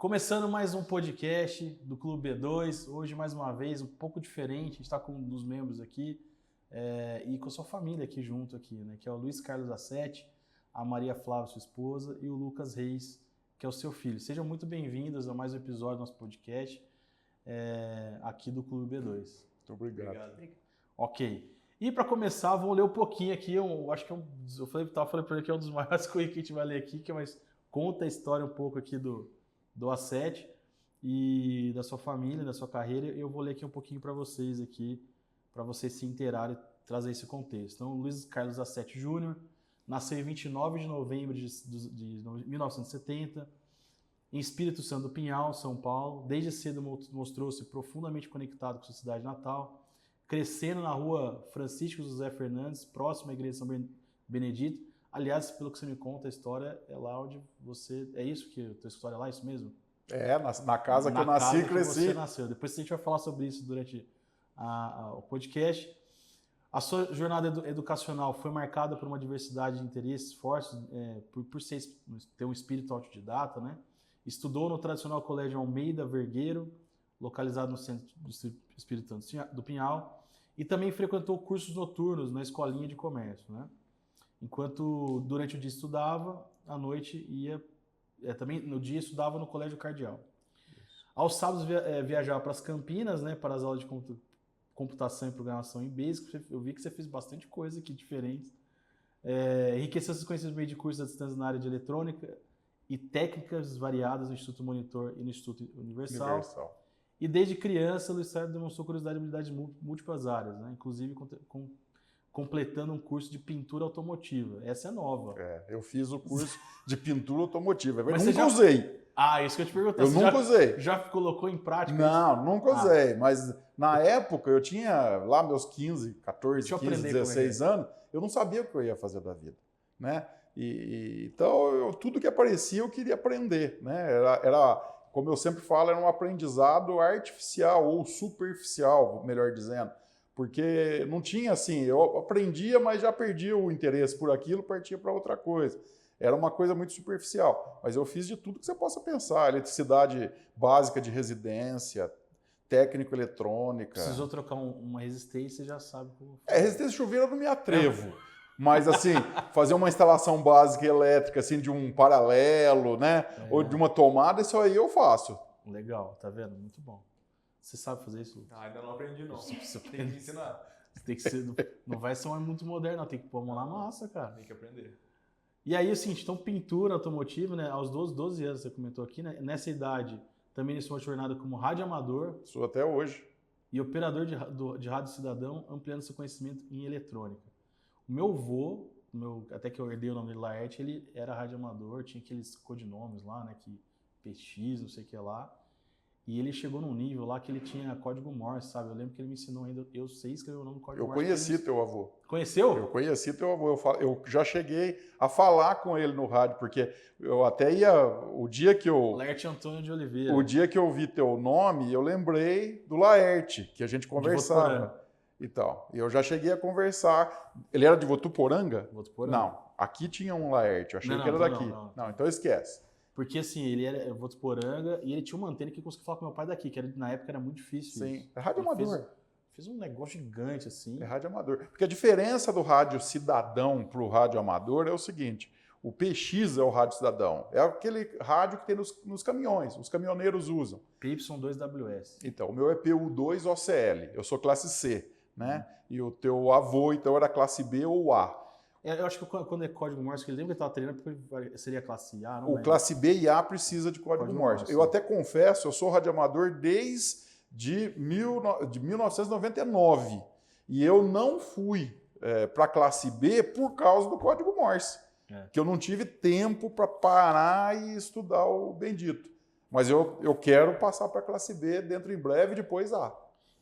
Começando mais um podcast do Clube B2, hoje mais uma vez um pouco diferente, a gente está com um dos membros aqui e com a sua família aqui junto, né, que é o Luiz Carlos Assetti, a Maria Flávia, sua esposa, e o Lucas Reis, que é o seu filho. Sejam muito bem-vindos a mais um episódio do nosso podcast aqui do Clube B2. Muito obrigado. Ok. E para começar, vamos ler um pouquinho aqui, acho que eu falei para ele que é um dos maiores coisas que a gente vai ler aqui, mas conta a história um pouco aqui do Assetti e da sua família, da sua carreira. Eu vou ler aqui um pouquinho para vocês se inteirarem e trazer esse contexto. Então, Luiz Carlos Assetti Júnior nasceu em 29 de novembro de 1970, em Espírito Santo do Pinhal, São Paulo. Desde cedo mostrou-se profundamente conectado com sua cidade natal, crescendo na rua Francisco José Fernandes, próximo à igreja de São Benedito. Aliás, pelo que você me conta, a história é lá onde você... É isso que a tua história é lá, isso mesmo? É, na casa que eu nasci e cresci. Você nasceu. Depois a gente vai falar sobre isso durante o podcast. A sua jornada educacional foi marcada por uma diversidade de interesses fortes, por ter um espírito autodidata, né? Estudou no tradicional Colégio Almeida Vergueiro, localizado no centro do Espírito Santo do Pinhal, e também frequentou cursos noturnos na Escolinha de Comércio, né? Enquanto durante o dia estudava, à noite ia... também no dia estudava no Colégio Cardeal. Isso. Aos sábados viajava para as Campinas, né, para as aulas de computação e programação em Basic. Eu vi que você fez bastante coisa aqui diferente. Enriqueceu seus conhecimentos meio de cursos à distância na área de eletrônica e técnicas variadas no Instituto Monitor e no Instituto Universal. E desde criança, Luiz Carlos demonstrou curiosidade e habilidades em múltiplas áreas, né, inclusive completando um curso de pintura automotiva. Essa é nova. Eu fiz o curso de pintura automotiva. Mas nunca usei. Isso que eu te perguntei. Eu nunca usei. Já colocou em prática? Não, nunca usei. Mas na época, eu tinha lá meus 15, 14, 15, 16 anos, eu não sabia o que eu ia fazer da vida, né? Então, tudo que aparecia, eu queria aprender, né? Era, como eu sempre falo, era um aprendizado artificial ou superficial, melhor dizendo. Porque não tinha assim, eu aprendia, mas já perdia o interesse por aquilo, partia para outra coisa. Era uma coisa muito superficial. Mas eu fiz de tudo que você possa pensar. Eletricidade básica de residência, técnico eletrônica. Precisou trocar uma resistência, já sabe como fazer. Resistência de chuveiro eu não me atrevo. Mas assim, fazer uma instalação básica elétrica assim, de um paralelo, né? Ou de uma tomada, isso aí eu faço. Legal, tá vendo? Muito bom. Você sabe fazer isso? Ainda não aprendi, não. Você tem que ensinar. Tem que ser, não vai ser muito moderno, não. Tem que pôr a mão na massa, cara. Tem que aprender. E aí, assim, então, pintura automotiva, né? Aos 12 anos, você comentou aqui, né? Nessa idade, também iniciou uma jornada como radioamador. Sou até hoje. E operador de rádio cidadão, ampliando seu conhecimento em eletrônica. O meu avô, até que eu herdei o nome dele, Laerte, ele era radioamador, tinha aqueles codinomes lá, né? Que PX, não sei o que lá. E ele chegou num nível lá que ele tinha código Morse, sabe? Eu lembro que ele me ensinou ainda, eu sei escrever o nome do código Morse. Eu conheci teu avô. Conheceu? Eu conheci teu avô. Eu já cheguei a falar com ele no rádio, porque eu até ia... O dia que eu... Laerte Antônio de Oliveira. O dia que eu vi teu nome, eu lembrei do Laerte, que a gente conversava. E tal. E eu já cheguei a conversar. Ele era de Votuporanga? Votuporanga. Não. Aqui tinha um Laerte. Eu achei que era daqui. Não, então esquece. Porque assim, ele era Votuporanga e ele tinha uma antena que conseguia falar com meu pai daqui, que na época era muito difícil. Sim, isso. É rádio amador. Fiz um negócio gigante assim. É rádio amador. Porque a diferença do rádio cidadão para o rádio amador é o seguinte: o PX é o rádio cidadão. É aquele rádio que tem nos caminhões, os caminhoneiros usam. PY2WS. Então, o meu é PU2OCL, eu sou classe C, né? E o teu avô, então, era classe B ou A. Eu acho que quando é código Morse, que ele lembra que ele estava treinando, porque seria classe A, não O classe B e A precisa de código Morse. Eu até confesso, eu sou radioamador desde 1999. E eu não fui para a classe B por causa do código Morse. Que eu não tive tempo para parar e estudar o bendito. Mas eu quero passar para a classe B dentro em breve e depois A.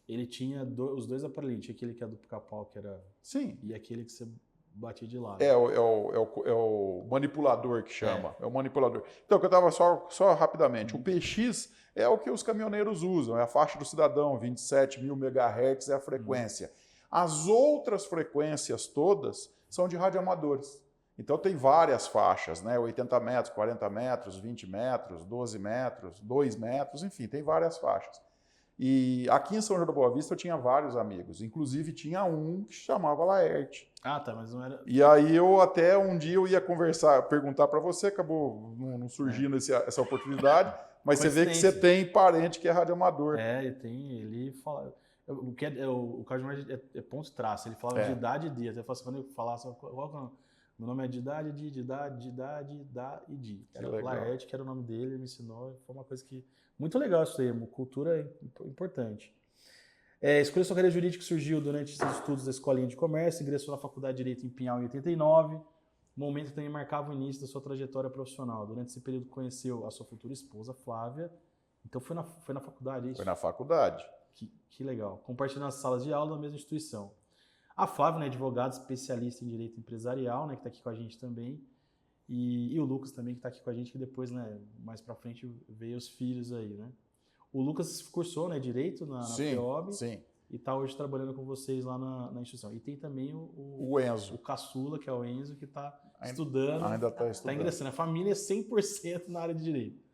Ele tinha os dois aparelhos, tinha aquele que é do pica-pau, que era... Sim. E aquele que você... batia de lado. É o manipulador que chama. É o manipulador. Então, que eu estava só rapidamente. O PX é o que os caminhoneiros usam. É a faixa do cidadão, 27.000 MHz é a frequência. As outras frequências todas são de radioamadores. Então tem várias faixas, né? 80 metros, 40 metros, 20 metros, 12 metros, 2 metros, enfim, tem várias faixas. E aqui em São João da Boa Vista eu tinha vários amigos, inclusive tinha um que se chamava Laerte. Ah, tá, mas não era... E aí eu até um dia eu ia conversar, perguntar para você, acabou não surgindo essa oportunidade, mas você vê que você tem parente que é radioamador. Ele fala... O Carlos é ponto e traço, ele falava de idade e dia. Até quando eu falasse, meu nome é de idade, da e di. Era o Laerte, que era o nome dele, ele me ensinou. Foi uma coisa que... Muito legal isso aí, cultura é importante. Escolheu sua carreira jurídica, surgiu durante seus estudos da Escolinha de Comércio, ingressou na Faculdade de Direito em Pinhal em 89. Momento que também marcava o início da sua trajetória profissional. Durante esse período conheceu a sua futura esposa, Flávia. Então foi na faculdade, é isso? Foi na faculdade. Que legal. Compartilhando as salas de aula da mesma instituição. A Flávia, né, advogada especialista em direito empresarial, né, que está aqui com a gente também. E o Lucas também, que está aqui com a gente, que depois, né, mais para frente, veio os filhos aí, né? O Lucas cursou, né, direito na FEOB. Sim. E está hoje trabalhando com vocês lá na instituição. E tem também o Enzo. O caçula, que é o Enzo, que está estudando. Ainda está estudando. Está ingressando. A família é 100% na área de direito.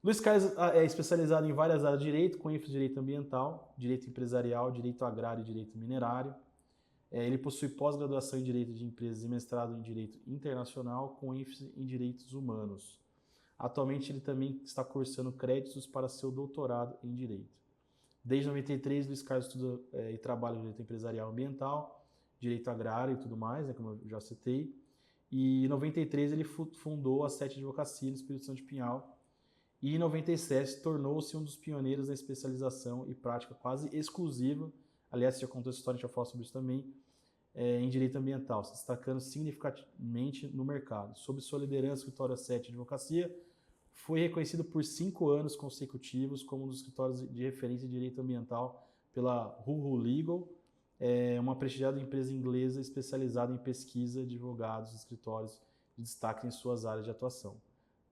Luiz Carlos é especializado em várias áreas de direito, com ênfase em direito ambiental, direito empresarial, direito agrário e direito minerário. Ele possui pós-graduação em direito de empresas e mestrado em direito internacional, com ênfase em direitos humanos. Atualmente, ele também está cursando créditos para seu doutorado em direito. Desde 93, Luiz Carlos estuda e trabalha em direito empresarial e ambiental, direito agrário e tudo mais, né, como eu já citei. E em 93, ele fundou a Sete Advocacia no Espírito Santo de Pinhal. E em 97, tornou-se um dos pioneiros da especialização e prática quase exclusiva, aliás, você já contou essa história, a gente vai falar sobre isso também, em direito ambiental, se destacando significativamente no mercado. Sob sua liderança, o escritório Sete Advocacia foi reconhecido por 5 anos consecutivos como um dos escritórios de referência em direito ambiental pela Who Legal, uma prestigiada empresa inglesa especializada em pesquisa de advogados e escritórios de destaque em suas áreas de atuação.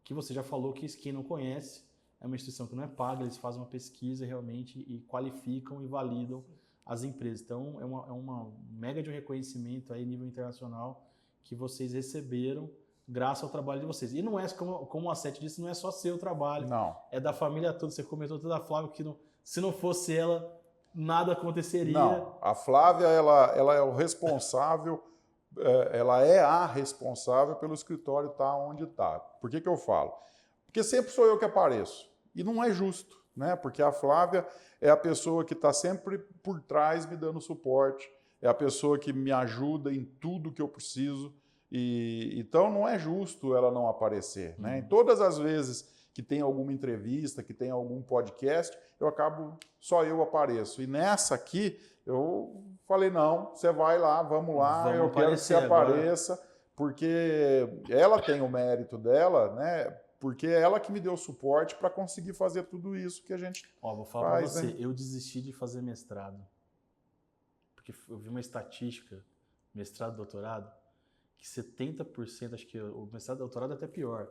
Que você já falou que quem não conhece é uma instituição que não é paga, eles fazem uma pesquisa realmente e qualificam e validam as empresas. Então, é uma mega de um reconhecimento aí, nível internacional, que vocês receberam graças ao trabalho de vocês. E não é, como a Sete disse, não é só seu trabalho. Não. É da família toda. Você comentou toda a Flávia que se não fosse ela, nada aconteceria. Não, a Flávia, ela é o responsável, ela é a responsável pelo escritório estar onde está. Por que eu falo? Porque sempre sou eu que apareço. E não é justo, né? Porque a Flávia é a pessoa que está sempre por trás me dando suporte, é a pessoa que me ajuda em tudo que eu preciso. Então não é justo ela não aparecer, né? Em todas as vezes que tem alguma entrevista, que tem algum podcast, só eu apareço. E nessa aqui, eu falei, não, você vai lá, vamos lá, eu quero que você apareça, porque ela tem o mérito dela, né? Porque é ela que me deu suporte para conseguir fazer tudo isso que a gente vou falar para você, né? Eu desisti de fazer mestrado, porque eu vi uma estatística, mestrado, doutorado, que 70%, acho que o mestrado e doutorado é até pior,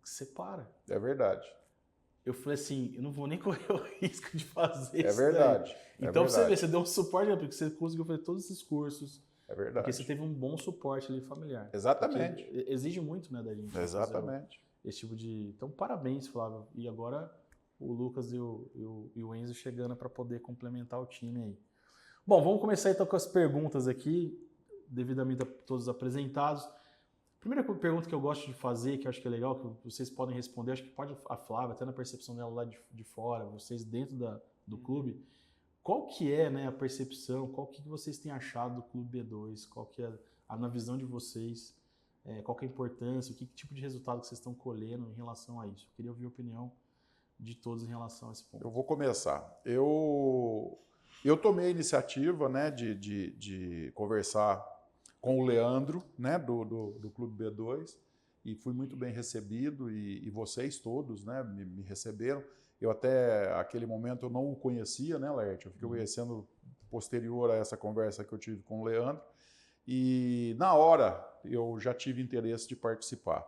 que você para. É verdade. Eu falei assim, eu não vou nem correr o risco de fazer isso. É verdade. Então, você vê, você deu um suporte, porque você conseguiu fazer todos esses cursos. É verdade. Porque você teve um bom suporte ali familiar. Exatamente. Porque exige muito, né, da gente. Exatamente. Esse tipo de... Então, parabéns, Flávio. E agora, o Lucas e o Enzo chegando para poder complementar o time aí. Bom, vamos começar então com as perguntas aqui, devidamente a todos apresentados. Primeira pergunta que eu gosto de fazer, que eu acho que é legal, que vocês podem responder, acho que pode a Flávia, até na percepção dela lá de fora, vocês dentro do clube, qual que é, né, a percepção, qual que vocês têm achado do Clube B2, qual que é na visão de vocês, qual que é a importância, que tipo de resultado que vocês estão colhendo em relação a isso? Eu queria ouvir a opinião de todos em relação a esse ponto. Eu vou começar. Eu tomei a iniciativa, né, de conversar com o Leandro, né, do Clube B2, e fui muito bem recebido, e vocês todos, né, me receberam. Eu até, aquele momento, eu não o conhecia, né, Laerte? Eu fiquei conhecendo posterior a essa conversa que eu tive com o Leandro, e na hora eu já tive interesse de participar.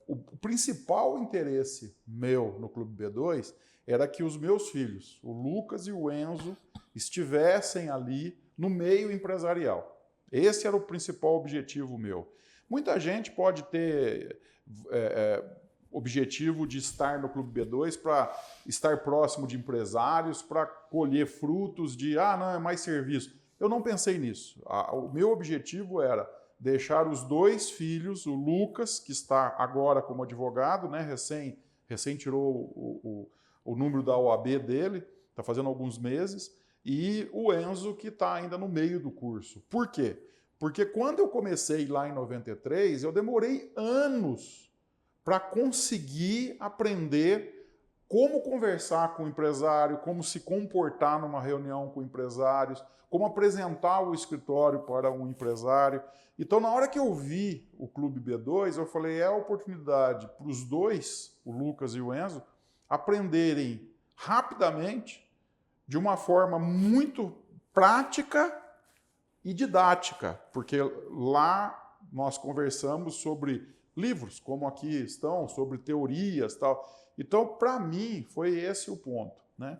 O principal interesse meu no Clube B2 era que os meus filhos, o Lucas e o Enzo, estivessem ali no meio empresarial. Esse era o principal objetivo meu. Muita gente pode ter objetivo de estar no Clube B2 para estar próximo de empresários, para colher frutos de, não, é mais serviço. Eu não pensei nisso. O meu objetivo era deixar os 2 filhos, o Lucas, que está agora como advogado, né, recém tirou o número da OAB dele, está fazendo alguns meses, e o Enzo, que está ainda no meio do curso. Por quê? Porque quando eu comecei lá em 93, eu demorei anos para conseguir aprender como conversar com o empresário, como se comportar numa reunião com empresários, como apresentar o escritório para um empresário. Então, na hora que eu vi o Clube B2, eu falei, é a oportunidade para os 2, o Lucas e o Enzo, aprenderem rapidamente, de uma forma muito prática e didática, porque lá nós conversamos sobre livros, como aqui estão, sobre teorias e tal. Então, para mim, foi esse o ponto, né?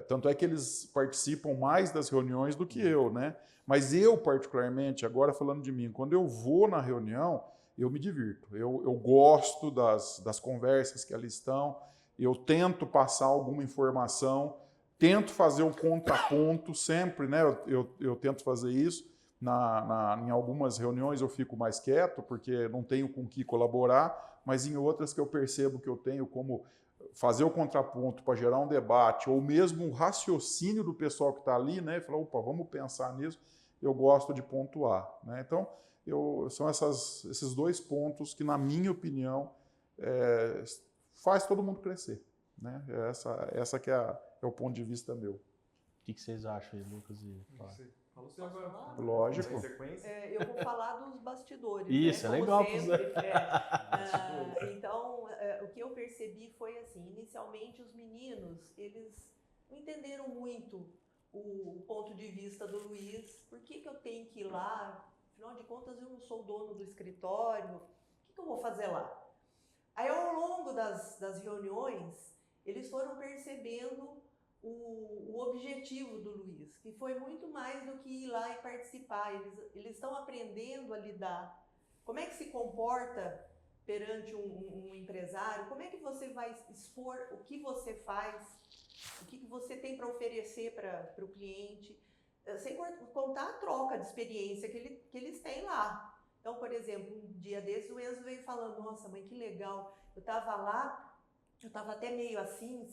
Tanto é que eles participam mais das reuniões do que eu, né? Mas eu, particularmente, agora falando de mim, quando eu vou na reunião, eu me divirto. Eu gosto das conversas que ali estão, eu tento passar alguma informação, tento fazer o contraponto sempre, né? Eu tento fazer isso. Em algumas reuniões eu fico mais quieto, porque não tenho com que colaborar, mas em outras que eu percebo que eu tenho como fazer o contraponto para gerar um debate, ou mesmo um raciocínio do pessoal que está ali, né? Falar, opa, vamos pensar nisso, eu gosto de pontuar, né? Então, são esses 2 pontos que, na minha opinião, faz todo mundo crescer, né? Essa que é o ponto de vista meu. O que vocês acham aí, Lucas e Flávio? Lógico. Eu vou falar dos bastidores. Isso, né? É legal. Sempre, então, o que eu percebi foi assim, inicialmente os meninos, eles não entenderam muito o ponto de vista do Luiz. Por que eu tenho que ir lá? Afinal de contas, eu não sou o dono do escritório. O que eu vou fazer lá? Aí, ao longo das reuniões, eles foram percebendo o objetivo do Luiz, que foi muito mais do que ir lá e participar. Eles estão aprendendo a lidar. Como é que se comporta perante um empresário? Como é que você vai expor o que você faz? O que você tem para oferecer para o cliente? Sem contar a troca de experiência que eles têm lá. Então, por exemplo, um dia desses o Enzo veio falando, nossa mãe, que legal, eu estava lá, eu estava até meio assim,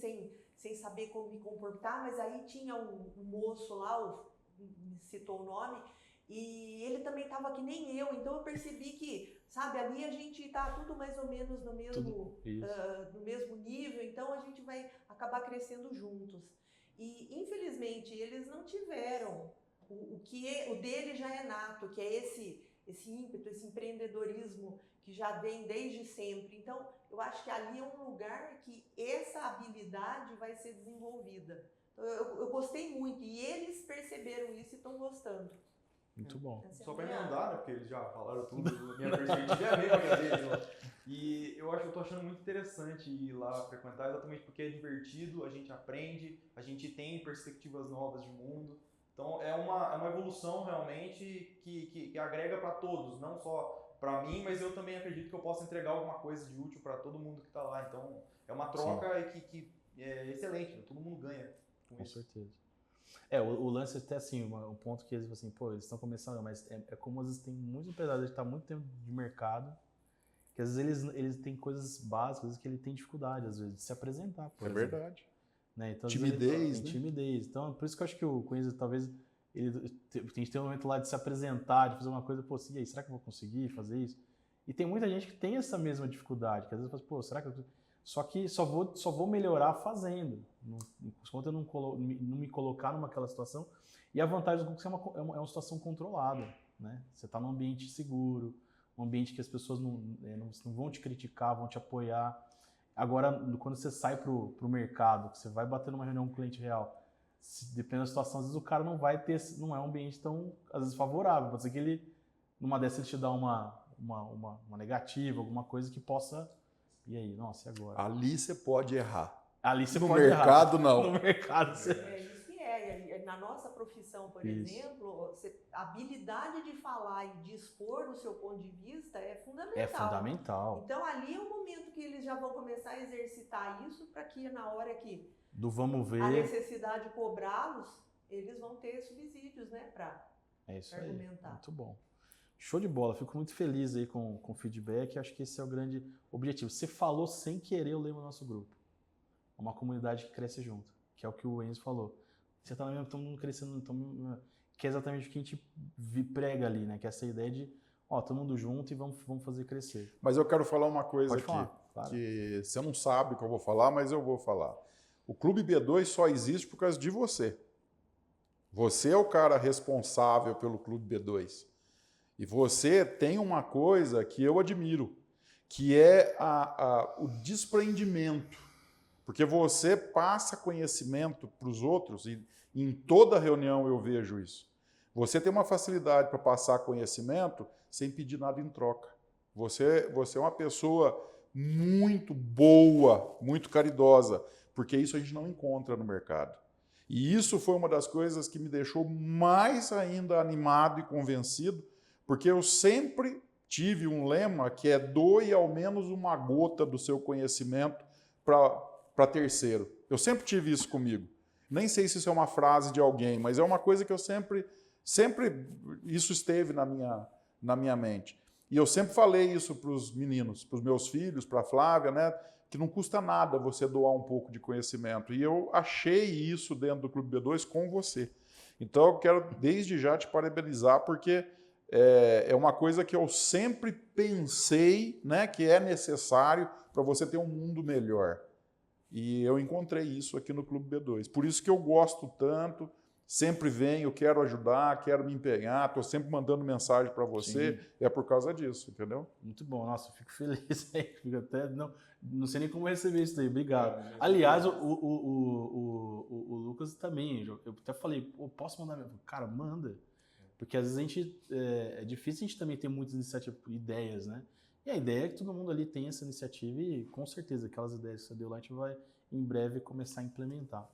sem saber como me comportar, mas aí tinha um moço lá, me citou o nome, e ele também estava que nem eu, então eu percebi que, sabe, ali a gente está tudo mais ou menos no mesmo nível, então a gente vai acabar crescendo juntos. E, infelizmente, eles não tiveram o dele já é nato, que é esse ímpeto, esse empreendedorismo que já vem desde sempre. Então, eu acho que ali é um lugar que essa habilidade vai ser desenvolvida. Então, eu gostei muito e eles perceberam isso e estão gostando. Muito bom. Só para emendar, né, porque eles já falaram tudo, minha perspectiva é a mesma que a deles, né? E eu tô achando muito interessante ir lá frequentar, exatamente porque é divertido, a gente aprende, a gente tem perspectivas novas de mundo. Então é uma evolução realmente que agrega para todos, não só para mim, mas eu também acredito que eu posso entregar alguma coisa de útil para todo mundo que está lá. Então é uma troca que é excelente, né? Todo mundo ganha com isso. Certeza. O lance é até assim, um ponto que eles assim, eles estão começando, mas é como às vezes tem muitos empresários que estão há muito tempo de mercado, que às vezes eles têm coisas básicas, às vezes que ele tem dificuldade, às vezes, de se apresentar. Por exemplo. Verdade. Né? Então, Timidez, né? Timidez. Então, por isso que eu acho que o Enzo, talvez, ele tem que ter um momento lá de se apresentar, de fazer uma coisa, e aí, será que eu vou conseguir fazer isso? E tem muita gente que tem essa mesma dificuldade, que às vezes fala, será que eu... Só que só vou melhorar fazendo, enquanto eu não me colocar naquela situação. E a vantagem do Google é uma situação controlada, né? Você está num ambiente seguro, um ambiente que as pessoas não vão te criticar, vão te apoiar. Agora, quando você sai para o mercado, que você vai bater numa reunião com um cliente real, dependendo da situação, às vezes o cara não vai ter, não é um ambiente tão, às vezes, favorável. Pode ser que ele, numa dessas, ele te dá uma negativa, alguma coisa que possa... E aí, nossa, e agora? Ali você pode errar. Ali você no pode mercado, errar. não. No mercado, você... É isso que é. na nossa profissão, por Isso. exemplo, a habilidade de falar e de expor o seu ponto de vista é fundamental. É fundamental. Então, ali é o momento que eles já vão começar a exercitar isso para que na hora que Do vamos ver. a necessidade de cobrá-los, eles vão ter subsídios, né, para É isso argumentar. aí. Muito bom. Show de bola. Fico muito feliz aí com o feedback. Acho que esse é o grande objetivo. Você falou sem querer o lema do nosso grupo. É uma comunidade que cresce junto, que é o que o Enzo falou. Você tá na mesma, todo mundo crescendo, que é exatamente o que a gente prega ali, né? Que é essa ideia de, todo mundo junto e vamos fazer crescer. Mas eu quero falar uma coisa Pode aqui, falar, claro. que você não sabe o que eu vou falar, mas eu vou falar. O Clube B2 só existe por causa de você. Você é o cara responsável pelo Clube B2. E você tem uma coisa que eu admiro, que é o desprendimento. Porque você passa conhecimento para os outros, e em toda reunião eu vejo isso. Você tem uma facilidade para passar conhecimento sem pedir nada em troca. Você é uma pessoa muito boa, muito caridosa, porque isso a gente não encontra no mercado. E isso foi uma das coisas que me deixou mais ainda animado e convencido, porque eu sempre tive um lema que é doe ao menos uma gota do seu conhecimento para terceiro. Eu sempre tive isso comigo. Nem sei se isso é uma frase de alguém, mas é uma coisa que eu sempre isso esteve na minha mente. E eu sempre falei isso para os meninos, para os meus filhos, para a Flávia, né, que não custa nada você doar um pouco de conhecimento. E eu achei isso dentro do Clube B2 com você. Então eu quero desde já te parabenizar, porque é uma coisa que eu sempre pensei, né, que é necessário para você ter um mundo melhor. E eu encontrei isso aqui no Clube B2. Por isso que eu gosto tanto, sempre venho, quero ajudar, quero me empenhar, estou sempre mandando mensagem para você, Sim. É por causa disso, entendeu? Muito bom, nossa, eu fico feliz aí, fico até, não sei nem como receber isso daí, obrigado. Aliás, o Lucas também, eu até falei, posso mandar? Cara, manda, porque às vezes a gente, é difícil a gente também ter muitas iniciativas, ideias, né? E a ideia é que todo mundo ali tenha essa iniciativa e, com certeza, aquelas ideias que você deu lá, a gente vai, em breve, começar a implementar.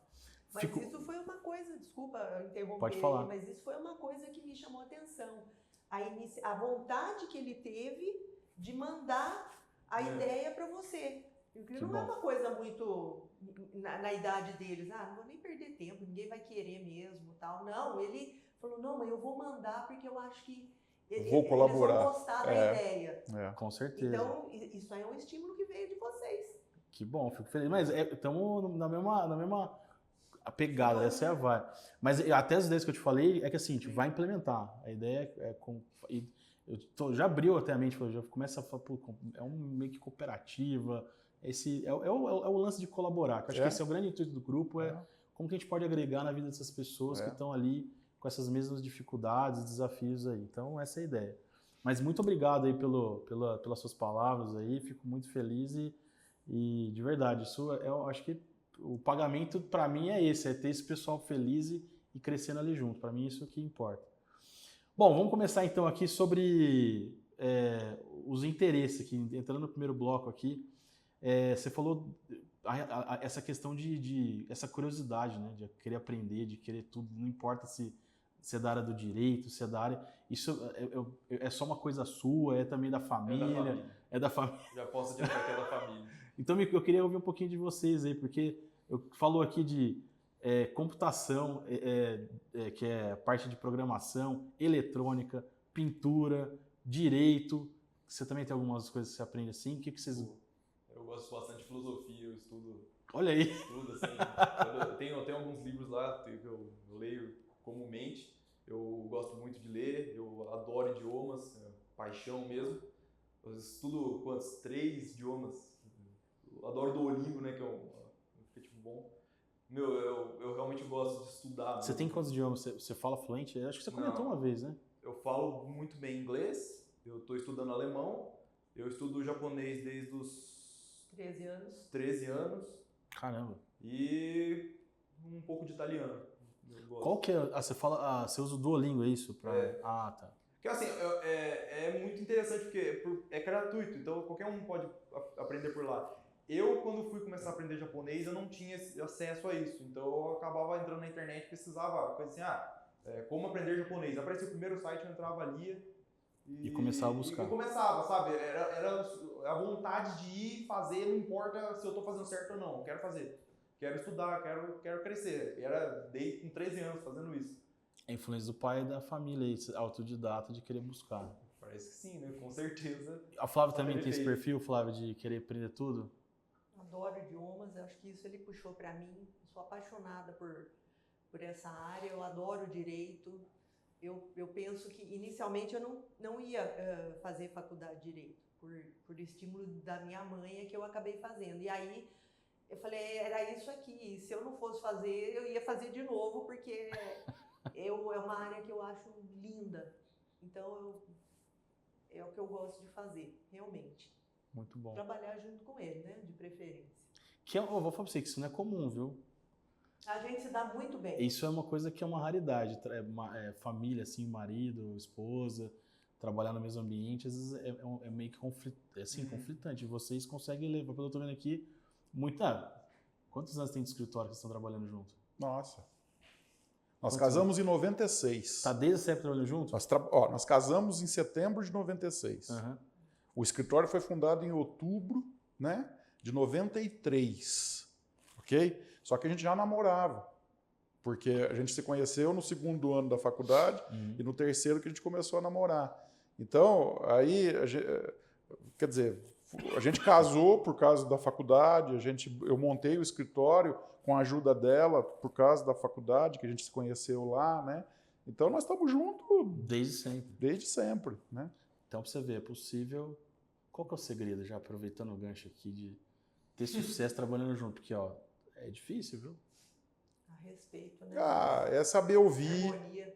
Mas isso foi uma coisa, desculpa interromper, Pode falar. Mas isso foi uma coisa que me chamou a atenção. A vontade que ele teve de mandar a ideia para você. Porque não é uma coisa muito na idade deles, não vou nem perder tempo, ninguém vai querer mesmo, tal. Não, ele falou, não, mas eu vou mandar porque eu acho que vou colaborar. Eles vão gostar da ideia. Com certeza. Então, isso aí é um estímulo que veio de vocês. Que bom, fico feliz. Mas estamos na mesma pegada, essa é a vibe. Mas até as ideias que eu te falei, é que assim, a gente vai implementar. A ideia já abriu até a mente, já começa a falar, meio que cooperativa. É o lance de colaborar, que eu acho que esse é o grande intuito do grupo, como que a gente pode agregar na vida dessas pessoas que estão ali com essas mesmas dificuldades, desafios aí. Então, essa é a ideia. Mas muito obrigado aí pelas suas palavras aí, fico muito feliz e de verdade, isso eu acho que o pagamento para mim é esse, é ter esse pessoal feliz e crescendo ali junto. Para mim, isso é o que importa. Bom, vamos começar então aqui sobre os interesses aqui, entrando no primeiro bloco aqui. Você falou essa questão de essa curiosidade, né, de querer aprender, de querer tudo, não importa se é da área do direito, se é da área... Isso é só uma coisa sua, é também da família? É da família. Já posso adiantar que é da família. Então eu queria ouvir um pouquinho de vocês aí, porque eu falou aqui de computação, que é parte de programação, eletrônica, pintura, direito. Você também tem algumas coisas que você aprende assim? O que vocês... Eu gosto bastante de filosofia, eu estudo. Olha aí! Estudo, assim. Eu tenho alguns livros lá que eu leio comumente. Eu gosto muito de ler, eu adoro idiomas, paixão mesmo. Eu estudo 3 idiomas. Eu adoro Duolingo, né, que é um aplicativo bom. Eu realmente gosto de estudar. Você tem quantos idiomas? Você fala fluente? Acho que você comentou uma vez, né? Eu falo muito bem inglês, eu estou estudando alemão, eu estudo japonês desde os 13 anos. Caramba. E um pouco de italiano. Qual que é? Você usa o Duolingo, é isso? Ah, tá. Porque assim, é muito interessante porque é gratuito, então qualquer um pode aprender por lá. eu, quando fui começar a aprender japonês, eu não tinha acesso a isso. Então, eu acabava entrando na internet e pesquisava coisa assim, como aprender japonês. Aparecia o primeiro site, eu entrava ali e começava a buscar. E começava, sabe? Era a vontade de ir fazer, não importa se eu tô fazendo certo ou não. Eu quero fazer. Quero estudar, quero crescer. E era desde com 13 anos fazendo isso. A influência do pai e da família, esse autodidata de querer buscar. Parece que sim, né? Com certeza. A Flávia também tem esse perfil, Flávia, de querer aprender tudo? Adoro idiomas, acho que isso ele puxou para mim. Sou apaixonada por essa área, eu adoro direito. Eu penso que inicialmente eu não ia fazer faculdade de direito, por estímulo da minha mãe, que eu acabei fazendo. E aí eu falei, era isso aqui, se eu não fosse fazer, eu ia fazer de novo, porque é uma área que eu acho linda. Então é o que eu gosto de fazer, realmente. Muito bom. Trabalhar junto com ele, né, de preferência. Eu vou falar pra você que isso não é comum, viu? A gente se dá muito bem. Isso é uma coisa que é uma raridade. Família, assim, marido, esposa, trabalhar no mesmo ambiente, às vezes é meio que conflitante. Vocês conseguem levar, pelo que eu tô vendo aqui, quantos anos tem de escritório que vocês estão trabalhando junto? Nossa. Nós casamos em 96. Tá desde sempre trabalhando junto? Nós casamos em setembro de 96. Uhum. O escritório foi fundado em outubro, né, de 93, ok? Só que a gente já namorava, porque a gente se conheceu no segundo ano da faculdade e no terceiro que a gente começou a namorar. Então, aí, quer dizer, a gente casou por causa da faculdade, eu montei o escritório com a ajuda dela por causa da faculdade, que a gente se conheceu lá, né? Então, nós estamos juntos desde sempre. Desde sempre, né? Então, para você ver, é possível. Qual que é o segredo, já aproveitando o gancho aqui, de ter sucesso trabalhando junto? Porque, é difícil, viu? A respeito, né? É saber ouvir. Harmonia.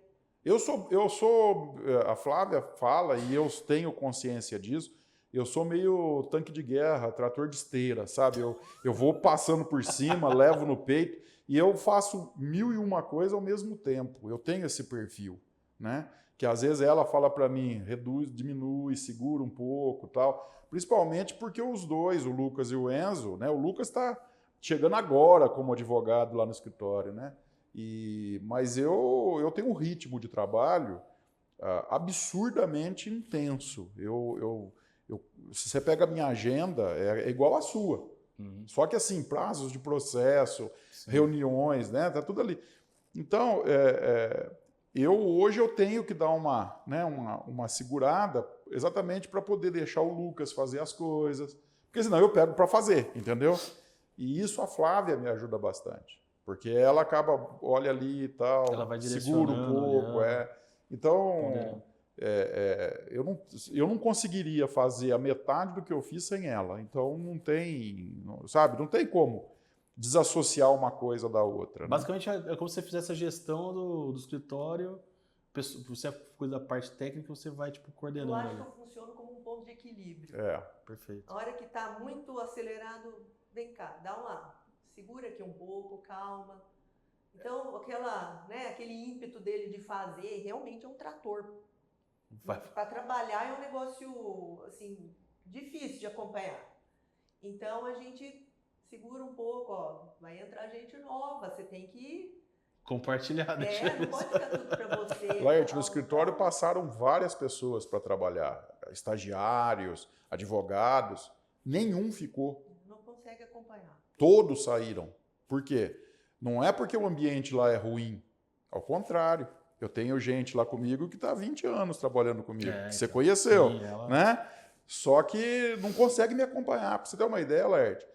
A Flávia fala, e eu tenho consciência disso, eu sou meio tanque de guerra, trator de esteira, sabe? Eu vou passando por cima, levo no peito, e eu faço 1001 coisas ao mesmo tempo. Eu tenho esse perfil, né? Que às vezes ela fala para mim, reduz, diminui, segura um pouco, tal. Principalmente porque os dois, o Lucas e o Enzo, né? O Lucas está chegando agora como advogado lá no escritório, né? Mas eu tenho um ritmo de trabalho absurdamente intenso. Se você pega a minha agenda, é igual à sua. Uhum. Só que assim, prazos de processo, sim, reuniões, né? Tá tudo ali. Então, hoje eu tenho que dar uma segurada exatamente para poder deixar o Lucas fazer as coisas, porque senão eu pego para fazer, entendeu? E isso a Flávia me ajuda bastante, porque ela acaba, olha ali e tal, ela vai segura um pouco. Então, eu não conseguiria fazer a metade do que eu fiz sem ela. Então, não tem como desassociar uma coisa da outra. Basicamente, né? É como se você fizesse a gestão do escritório, você cuida da parte técnica, você vai coordenando. Eu acho que eu funciono como um ponto de equilíbrio. Perfeito. A hora que está muito acelerado, vem cá, dá segura aqui um pouco, calma. Então, aquele ímpeto dele de fazer, realmente é um trator. Para trabalhar é um negócio, assim, difícil de acompanhar. Então, a gente segura um pouco, vai entrar gente nova, você tem que compartilhar. Não pode ficar tudo para você. Laerte, no escritório passaram várias pessoas para trabalhar, estagiários, advogados, nenhum ficou. Não consegue acompanhar. Todos saíram. Por quê? Não é porque o ambiente lá é ruim, ao contrário. Eu tenho gente lá comigo que está há 20 anos trabalhando comigo, que você conheceu, sim, né? Só que não consegue me acompanhar. Para você ter uma ideia, Laerte,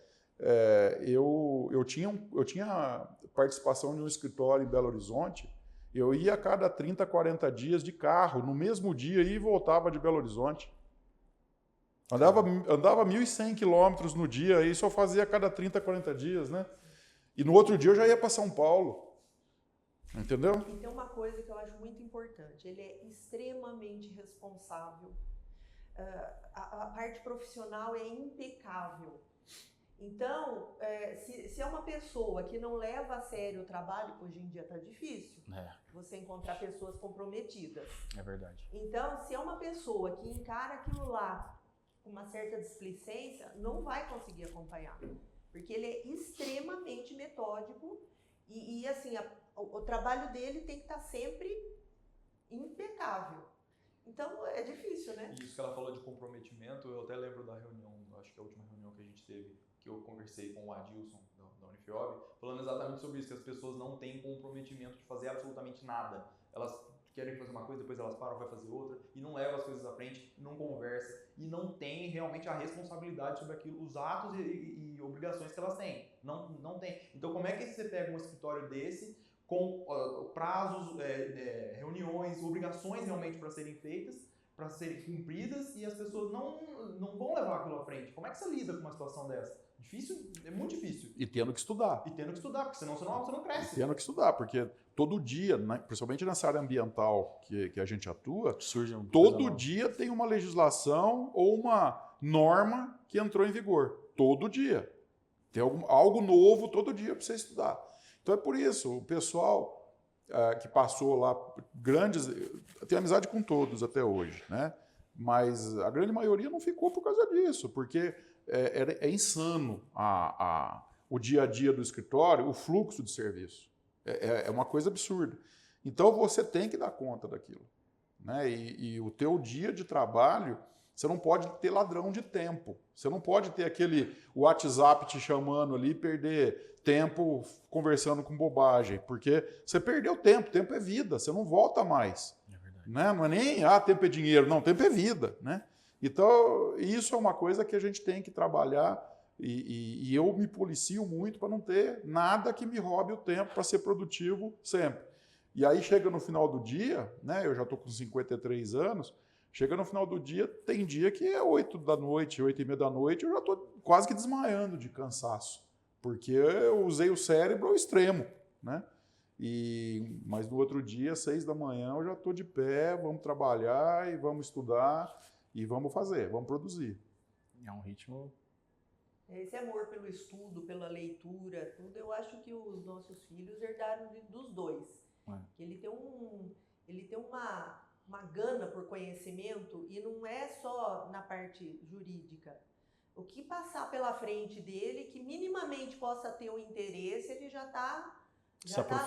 eu tinha participação de um escritório em Belo Horizonte, eu ia a cada 30, 40 dias de carro, no mesmo dia, e voltava de Belo Horizonte. Andava 1.100 quilômetros no dia, e só fazia a cada 30, 40 dias, né? E no outro dia eu já ia para São Paulo. Entendeu? E tem uma coisa que eu acho muito importante, ele é extremamente responsável. A parte profissional é impecável. Então, se é uma pessoa que não leva a sério o trabalho, hoje em dia está difícil você encontrar pessoas comprometidas. É verdade. Então, se é uma pessoa que encara aquilo lá com uma certa displicência, não vai conseguir acompanhar. Porque ele é extremamente metódico e assim, o trabalho dele tem que estar sempre impecável. Então, é difícil, né? Isso que ela falou de comprometimento, eu até lembro da reunião, acho que a última reunião que a gente teve, que eu conversei com o Adilson, da Unifiob, falando exatamente sobre isso, que as pessoas não têm comprometimento de fazer absolutamente nada. Elas querem fazer uma coisa, depois elas param, vai fazer outra, e não levam as coisas à frente, não conversa, e não tem realmente a responsabilidade sobre aquilo, os atos e obrigações que elas têm. Não tem. Então, como é que você pega um escritório desse, com prazos, reuniões, obrigações realmente para serem feitas, para serem cumpridas, e as pessoas não vão levar aquilo à frente? Como é que você lida com uma situação dessa? Difícil? É muito difícil. E tendo que estudar. Porque senão você não cresce. E tendo que estudar, porque todo dia, principalmente nessa área ambiental que a gente atua, todo dia tem uma legislação ou uma norma que entrou em vigor. Todo dia. Tem algo novo todo dia para você estudar. Então é por isso, o pessoal que passou lá, eu tenho amizade com todos até hoje, né? Mas a grande maioria não ficou por causa disso, porque é insano o dia a dia do escritório, o fluxo de serviço. É uma coisa absurda. Então você tem que dar conta daquilo, né? E o teu dia de trabalho, você não pode ter ladrão de tempo. Você não pode ter aquele WhatsApp te chamando ali e perder tempo conversando com bobagem, porque você perdeu tempo é vida, você não volta mais. É verdade. Né? Não é nem, tempo é dinheiro, não, tempo é vida, né? Então, isso é uma coisa que a gente tem que trabalhar e eu me policio muito para não ter nada que me roube o tempo para ser produtivo sempre. E aí chega no final do dia, né? Eu já estou com 53 anos, chega no final do dia, tem dia que é 8 da noite, 8h30 da noite, eu já estou quase que desmaiando de cansaço, porque eu usei o cérebro ao extremo, né? Mas no outro dia, 6 da manhã, eu já estou de pé, vamos trabalhar e vamos estudar e vamos fazer, vamos produzir. É um ritmo... Esse amor pelo estudo, pela leitura, tudo, eu acho que os nossos filhos herdaram dos dois. Ele tem uma gana por conhecimento e não é só na parte jurídica. O que passar pela frente dele, que minimamente possa ter um interesse, ele já está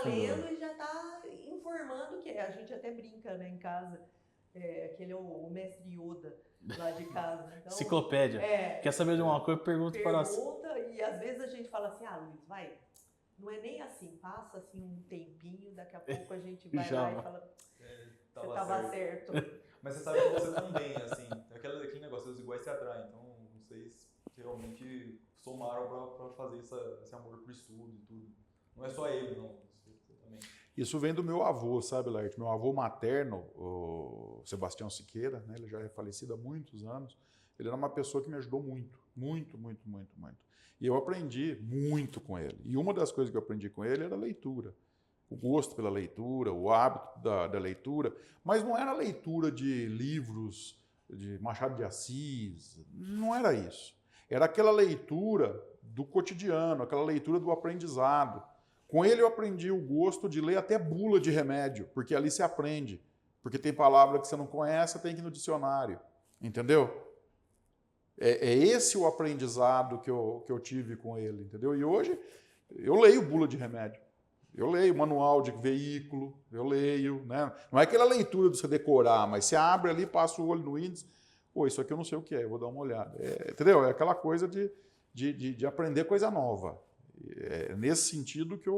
lendo e já está informando, que a gente até brinca, né, em casa, que ele é o mestre Yoda lá de casa. Então, enciclopédia. Quer saber de uma coisa, pergunta para nós. E às vezes a gente fala assim, Luiz, vai, não é nem assim, passa assim um tempinho, daqui a pouco a gente vai lá e fala, você estava certo. Mas você sabe que você também, assim, aquele negócio, os iguais se atraem, então vocês realmente somaram para fazer esse amor pro estudo e tudo. Não é só ele, não, você também. Isso vem do meu avô, sabe, Laerte? Meu avô materno, o Sebastião Siqueira, né? Ele já é falecido há muitos anos. Ele era uma pessoa que me ajudou muito. E eu aprendi muito com ele. E uma das coisas que eu aprendi com ele era a leitura. O gosto pela leitura, o hábito da leitura. Mas não era a leitura de livros de Machado de Assis. Não era isso. Era aquela leitura do cotidiano, aquela leitura do aprendizado. Com ele eu aprendi o gosto de ler até bula de remédio, porque ali se aprende. Porque tem palavra que você não conhece, tem que ir no dicionário. Entendeu? É esse o aprendizado que eu tive com ele, entendeu? E hoje eu leio bula de remédio. Eu leio manual de veículo, eu leio, né? Não é aquela leitura de você decorar, mas você abre ali, passa o olho no índice, isso aqui eu não sei o que é, eu vou dar uma olhada. Entendeu? É aquela coisa de aprender coisa nova. É nesse sentido que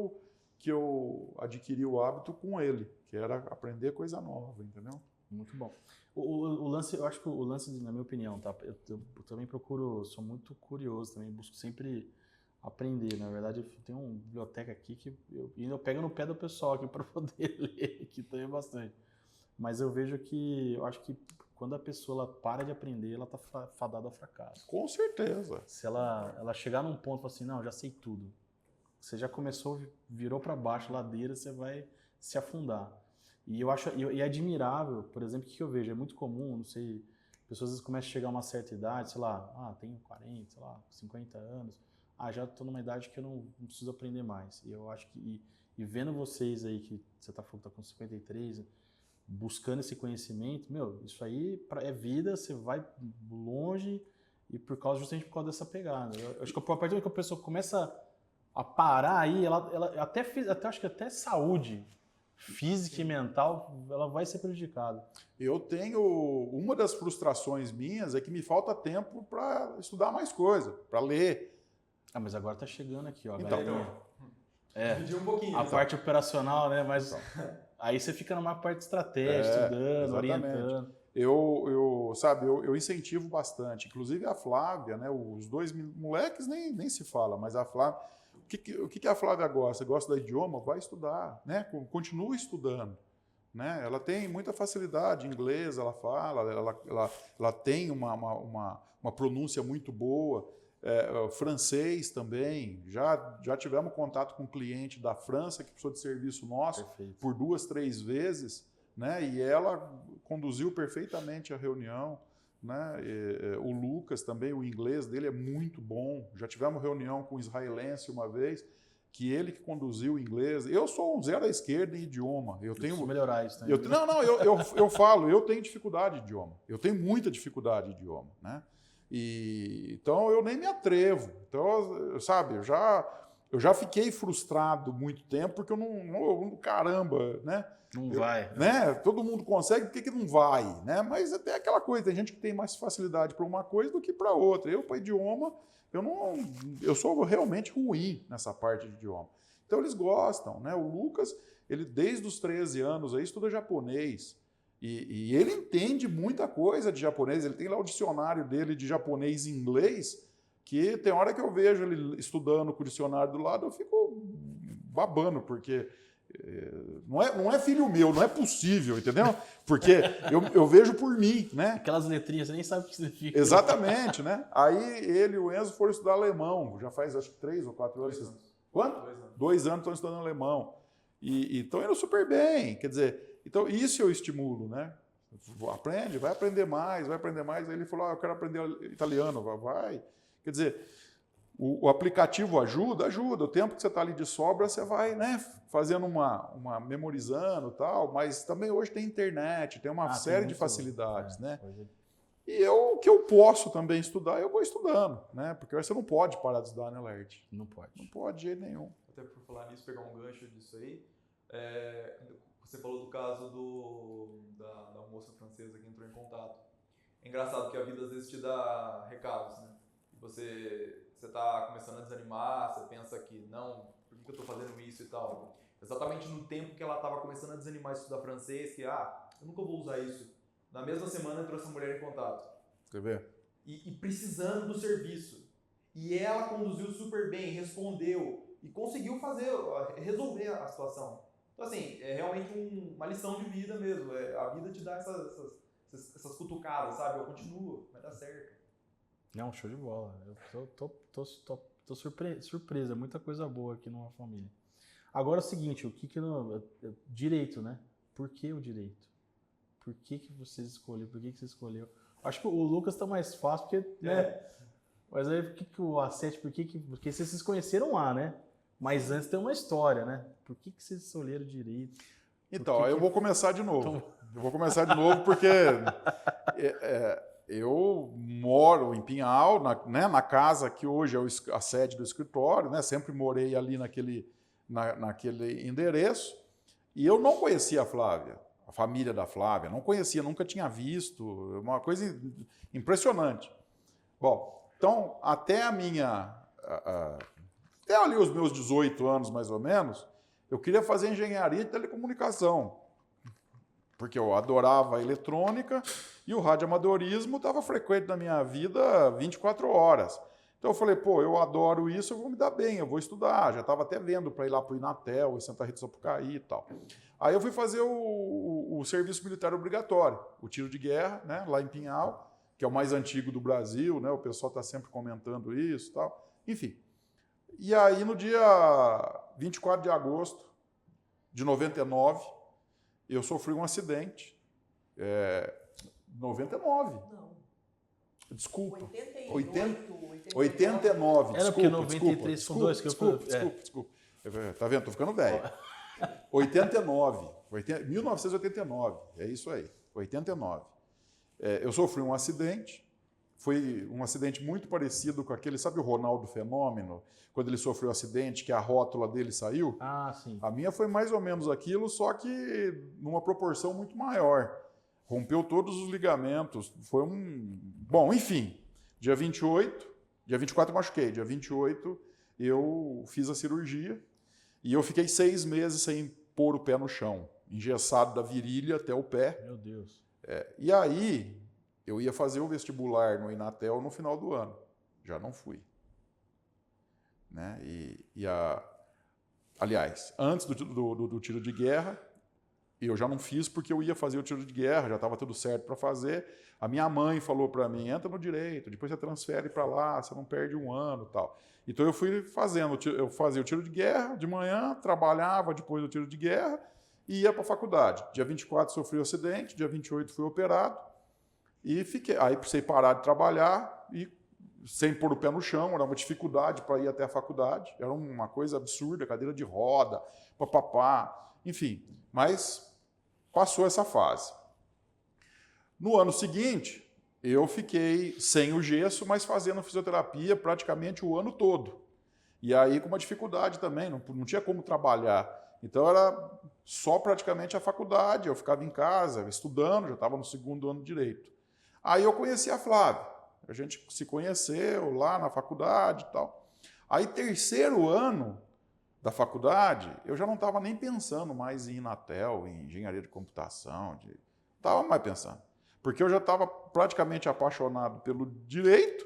eu adquiri o hábito com ele, que era aprender coisa nova, entendeu? Muito bom. O lance, eu acho que o lance, na minha opinião, tá? Eu também sou muito curioso, também busco sempre aprender. Na verdade, eu tenho uma biblioteca aqui que eu pego no pé do pessoal aqui para poder ler, que também é bastante. Mas eu vejo eu acho que quando a pessoa para de aprender, ela está fadada ao fracasso. Com certeza. Se ela chegar num ponto e falar assim, não, já sei tudo. Você já começou, virou para baixo a ladeira, você vai se afundar. E eu acho, e é admirável, por exemplo, o que eu vejo, é muito comum, não sei, pessoas às vezes começam a chegar a uma certa idade, sei lá, tenho 40, sei lá, 50 anos, já estou numa idade que eu não preciso aprender mais. E eu acho que, e vendo vocês aí, que você está falando que está com 53, buscando esse conhecimento, meu, isso aí é vida, você vai longe e justamente por causa dessa pegada. Eu acho que a partir do momento que a pessoa começa a parar aí, ela acho que até saúde física e mental, ela vai ser prejudicada. Eu tenho, uma das frustrações minhas é que me falta tempo para estudar mais coisa, para ler. Ah, mas agora tá chegando aqui, ó, Então, Dividir um pouquinho. a parte operacional, né? Mas aí você fica numa parte de estratégia, estudando, orientando. Eu incentivo bastante. Inclusive a Flávia, né? Os dois moleques nem se fala, mas a Flávia... O que a Flávia gosta? Gosta do idioma? Vai estudar, né? Continua estudando. Né? Ela tem muita facilidade em inglês, ela fala, ela tem uma pronúncia muito boa. Francês também. Já tivemos contato com um cliente da França que precisou de serviço nosso. Perfeito. Por 2, 3 vezes, né? E ela conduziu perfeitamente a reunião. Né? O Lucas também, o inglês dele é muito bom. Já tivemos reunião com um israelense uma vez, que ele que conduziu o inglês. Eu sou um zero à esquerda em idioma. Eu tenho melhorar isso também. Eu falo, eu tenho dificuldade de idioma. Eu tenho muita dificuldade de idioma, né? Então eu nem me atrevo. Então, sabe, eu já fiquei frustrado muito tempo porque eu não caramba, né? Não vai. Né? Todo mundo consegue, por que não vai? Né? Mas até aquela coisa, tem gente que tem mais facilidade para uma coisa do que para outra. Eu, para idioma, eu sou realmente ruim nessa parte de idioma. Então eles gostam, né? O Lucas, ele desde os 13 anos aí estuda japonês. E ele entende muita coisa de japonês. Ele tem lá o dicionário dele de japonês e inglês, que tem hora que eu vejo ele estudando com o dicionário do lado, eu fico babando, porque não é filho meu, não é possível, entendeu? Porque eu vejo por mim, né? Aquelas letrinhas, você nem sabe o que significa. Exatamente, né? Aí ele e o Enzo foram estudar alemão, já faz acho que 3 ou 4 anos. 2 anos. Quanto? 2 anos. 2 anos estão estudando alemão. E estão indo super bem, quer dizer... Então, isso eu estimulo, né? Aprende, vai aprender mais. Aí ele falou, eu quero aprender italiano. Vai. Quer dizer, o aplicativo ajuda. O tempo que você está ali de sobra, você vai, né, fazendo memorizando e tal, mas também hoje tem internet, tem uma série de facilidades, né? E o que eu posso também estudar, eu vou estudando, né? Porque você não pode parar de estudar, né, Laerte? Não pode. Não pode de jeito nenhum. Até por falar nisso, pegar um gancho disso aí, você falou do caso da moça francesa que entrou em contato. É engraçado que a vida às vezes te dá recados, né? E você está começando a desanimar, você pensa que não, por que eu estou fazendo isso e tal? Exatamente no tempo que ela estava começando a desanimar a estudar francês, que eu nunca vou usar isso. Na mesma semana entrou essa mulher em contato. Quer ver? E precisando do serviço. E ela conduziu super bem, respondeu e conseguiu resolver a situação. Então, assim, é realmente uma lição de vida mesmo. A vida te dá essas cutucadas, sabe? Eu continuo, vai dar certo. Não, show de bola. Eu tô surpresa. Muita coisa boa aqui numa família. Agora é o seguinte, direito, né? Por que o direito? Por que vocês escolheram? Por que você escolheu? Acho que o Lucas tá mais fácil, porque, né? Mas aí, por que o A7, porque vocês se conheceram lá, né? Mas antes tem uma história, né? Por que vocês escolheram direito? Então, eu vou começar de novo. Eu vou começar de novo porque eu moro em Pinhal, na casa que hoje é a sede do escritório, né? Sempre morei ali naquele endereço. E eu não conhecia a Flávia, a família da Flávia. Não conhecia, nunca tinha visto. Uma coisa impressionante. Bom, então, até ali os meus 18 anos, mais ou menos, eu queria fazer engenharia de telecomunicação, porque eu adorava a eletrônica e o radioamadorismo estava frequente na minha vida 24 horas. Então eu falei, eu adoro isso, eu vou me dar bem, eu vou estudar. Já estava até vendo para ir lá para o Inatel, em Santa Rita do Sapucaí e tal. Aí eu fui fazer o serviço militar obrigatório, o tiro de guerra, né, lá em Pinhal, que é o mais antigo do Brasil, né, o pessoal está sempre comentando isso e tal. Enfim. E aí, no dia 24 de agosto de 99, eu sofri um acidente. 99. Não. Desculpa. 89. Era porque 93 são dois que eu falei. Desculpa. Tá vendo? Tô ficando velho. 89. 1989, é isso aí, 89. Eu sofri um acidente, foi um acidente muito parecido com aquele, sabe o Ronaldo Fenômeno? Quando ele sofreu um acidente que a rótula dele saiu? Ah, sim. A minha foi mais ou menos aquilo, só que numa proporção muito maior. Rompeu todos os ligamentos, foi um... Bom, enfim, dia 24 eu machuquei, dia 28 eu fiz a cirurgia e eu fiquei 6 meses sem pôr o pé no chão, engessado da virilha até o pé. Meu Deus. E aí, eu ia fazer o vestibular no Inatel no final do ano. Já não fui. Né? Aliás, antes do tiro de guerra, eu já não fiz porque eu ia fazer o tiro de guerra, já estava tudo certo para fazer. A minha mãe falou para mim, entra no direito, depois você transfere para lá, você não perde um ano e tal. Então eu fui fazendo, eu fazia o tiro de guerra de manhã, trabalhava depois do tiro de guerra, e ia para a faculdade. Dia 24 sofri um acidente, dia 28 fui operado e fiquei. Aí precisei parar de trabalhar e sem pôr o pé no chão, era uma dificuldade para ir até a faculdade, era uma coisa absurda, cadeira de roda, papapá, enfim. Mas passou essa fase. No ano seguinte, eu fiquei sem o gesso, mas fazendo fisioterapia praticamente o ano todo. E aí com uma dificuldade também, não tinha como trabalhar. Então era só praticamente a faculdade, eu ficava em casa, estudando, já estava no 2º ano de Direito. Aí eu conheci a Flávia, a gente se conheceu lá na faculdade e tal. Aí 3º ano da faculdade, eu já não estava nem pensando mais em Inatel, em engenharia de computação, não estava mais pensando. Porque eu já estava praticamente apaixonado pelo direito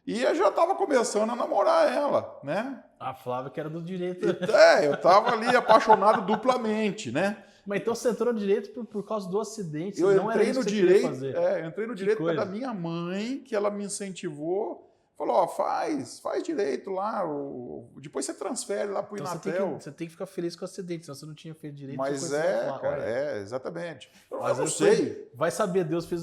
e eu já estava começando a namorar ela, né? A Flávia que era do direito. Eu estava ali apaixonado duplamente, né? Mas então você entrou no direito por causa do acidente? Eu não entrei era isso no que você direito, queria fazer. eu entrei no direito por causa da minha mãe, que ela me incentivou, falou, ó, faz direito lá, depois você transfere lá pro então Inatel. Você tem que ficar feliz com o acidente, senão você não tinha feito direito. Mas cara, exatamente. Eu não sei. Vai saber, Deus fez...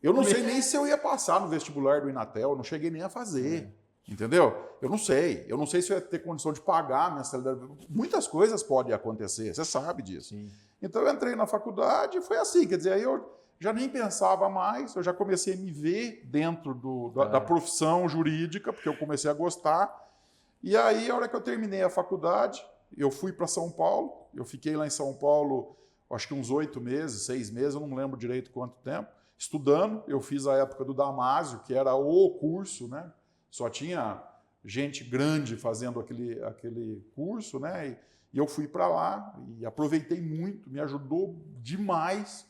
Eu não sei nem se eu ia passar no vestibular do Inatel, eu não cheguei nem a fazer. Entendeu? Eu não sei. Eu não sei se eu ia ter condição de pagar a mensalidade. Muitas coisas podem acontecer, você sabe disso. Sim. Então eu entrei na faculdade e foi assim, quer dizer, aí eu já nem pensava mais, eu já comecei a me ver dentro da profissão jurídica, porque eu comecei a gostar. E aí, a hora que eu terminei a faculdade, eu fui para São Paulo, eu fiquei lá em São Paulo, acho que uns 8 meses, 6 meses, eu não lembro direito quanto tempo, estudando. Eu fiz a época do Damásio, que era o curso, né? Só tinha gente grande fazendo aquele curso, né? E eu fui para lá e aproveitei muito, me ajudou demais.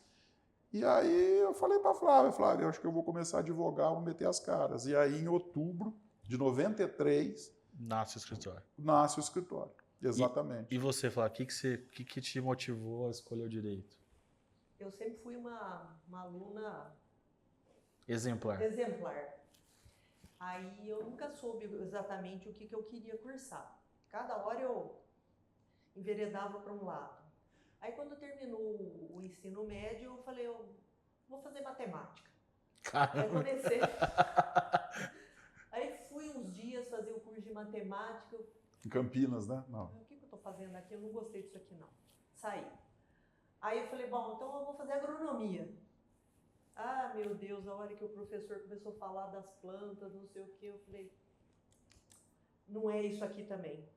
E aí eu falei para a Flávia, eu acho que eu vou começar a advogar, vou meter as caras. E aí em outubro de 93... Nasce o escritório. Nasce o escritório, exatamente. E você, Flávia, o que te motivou a escolher o direito? Eu sempre fui uma aluna... Exemplar. Aí eu nunca soube exatamente o que eu queria cursar. Cada hora eu enveredava para um lado. Aí quando terminou o ensino médio, eu falei, eu vou fazer matemática. Caramba. Aí comecei. Aí fui uns dias fazer o curso de matemática. Em Campinas, né? Não. O que eu estou fazendo aqui? Eu não gostei disso aqui, não. Saí. Aí eu falei, bom, então eu vou fazer agronomia. Ah, meu Deus, a hora que o professor começou a falar das plantas, não sei o que, eu falei, não é isso aqui também.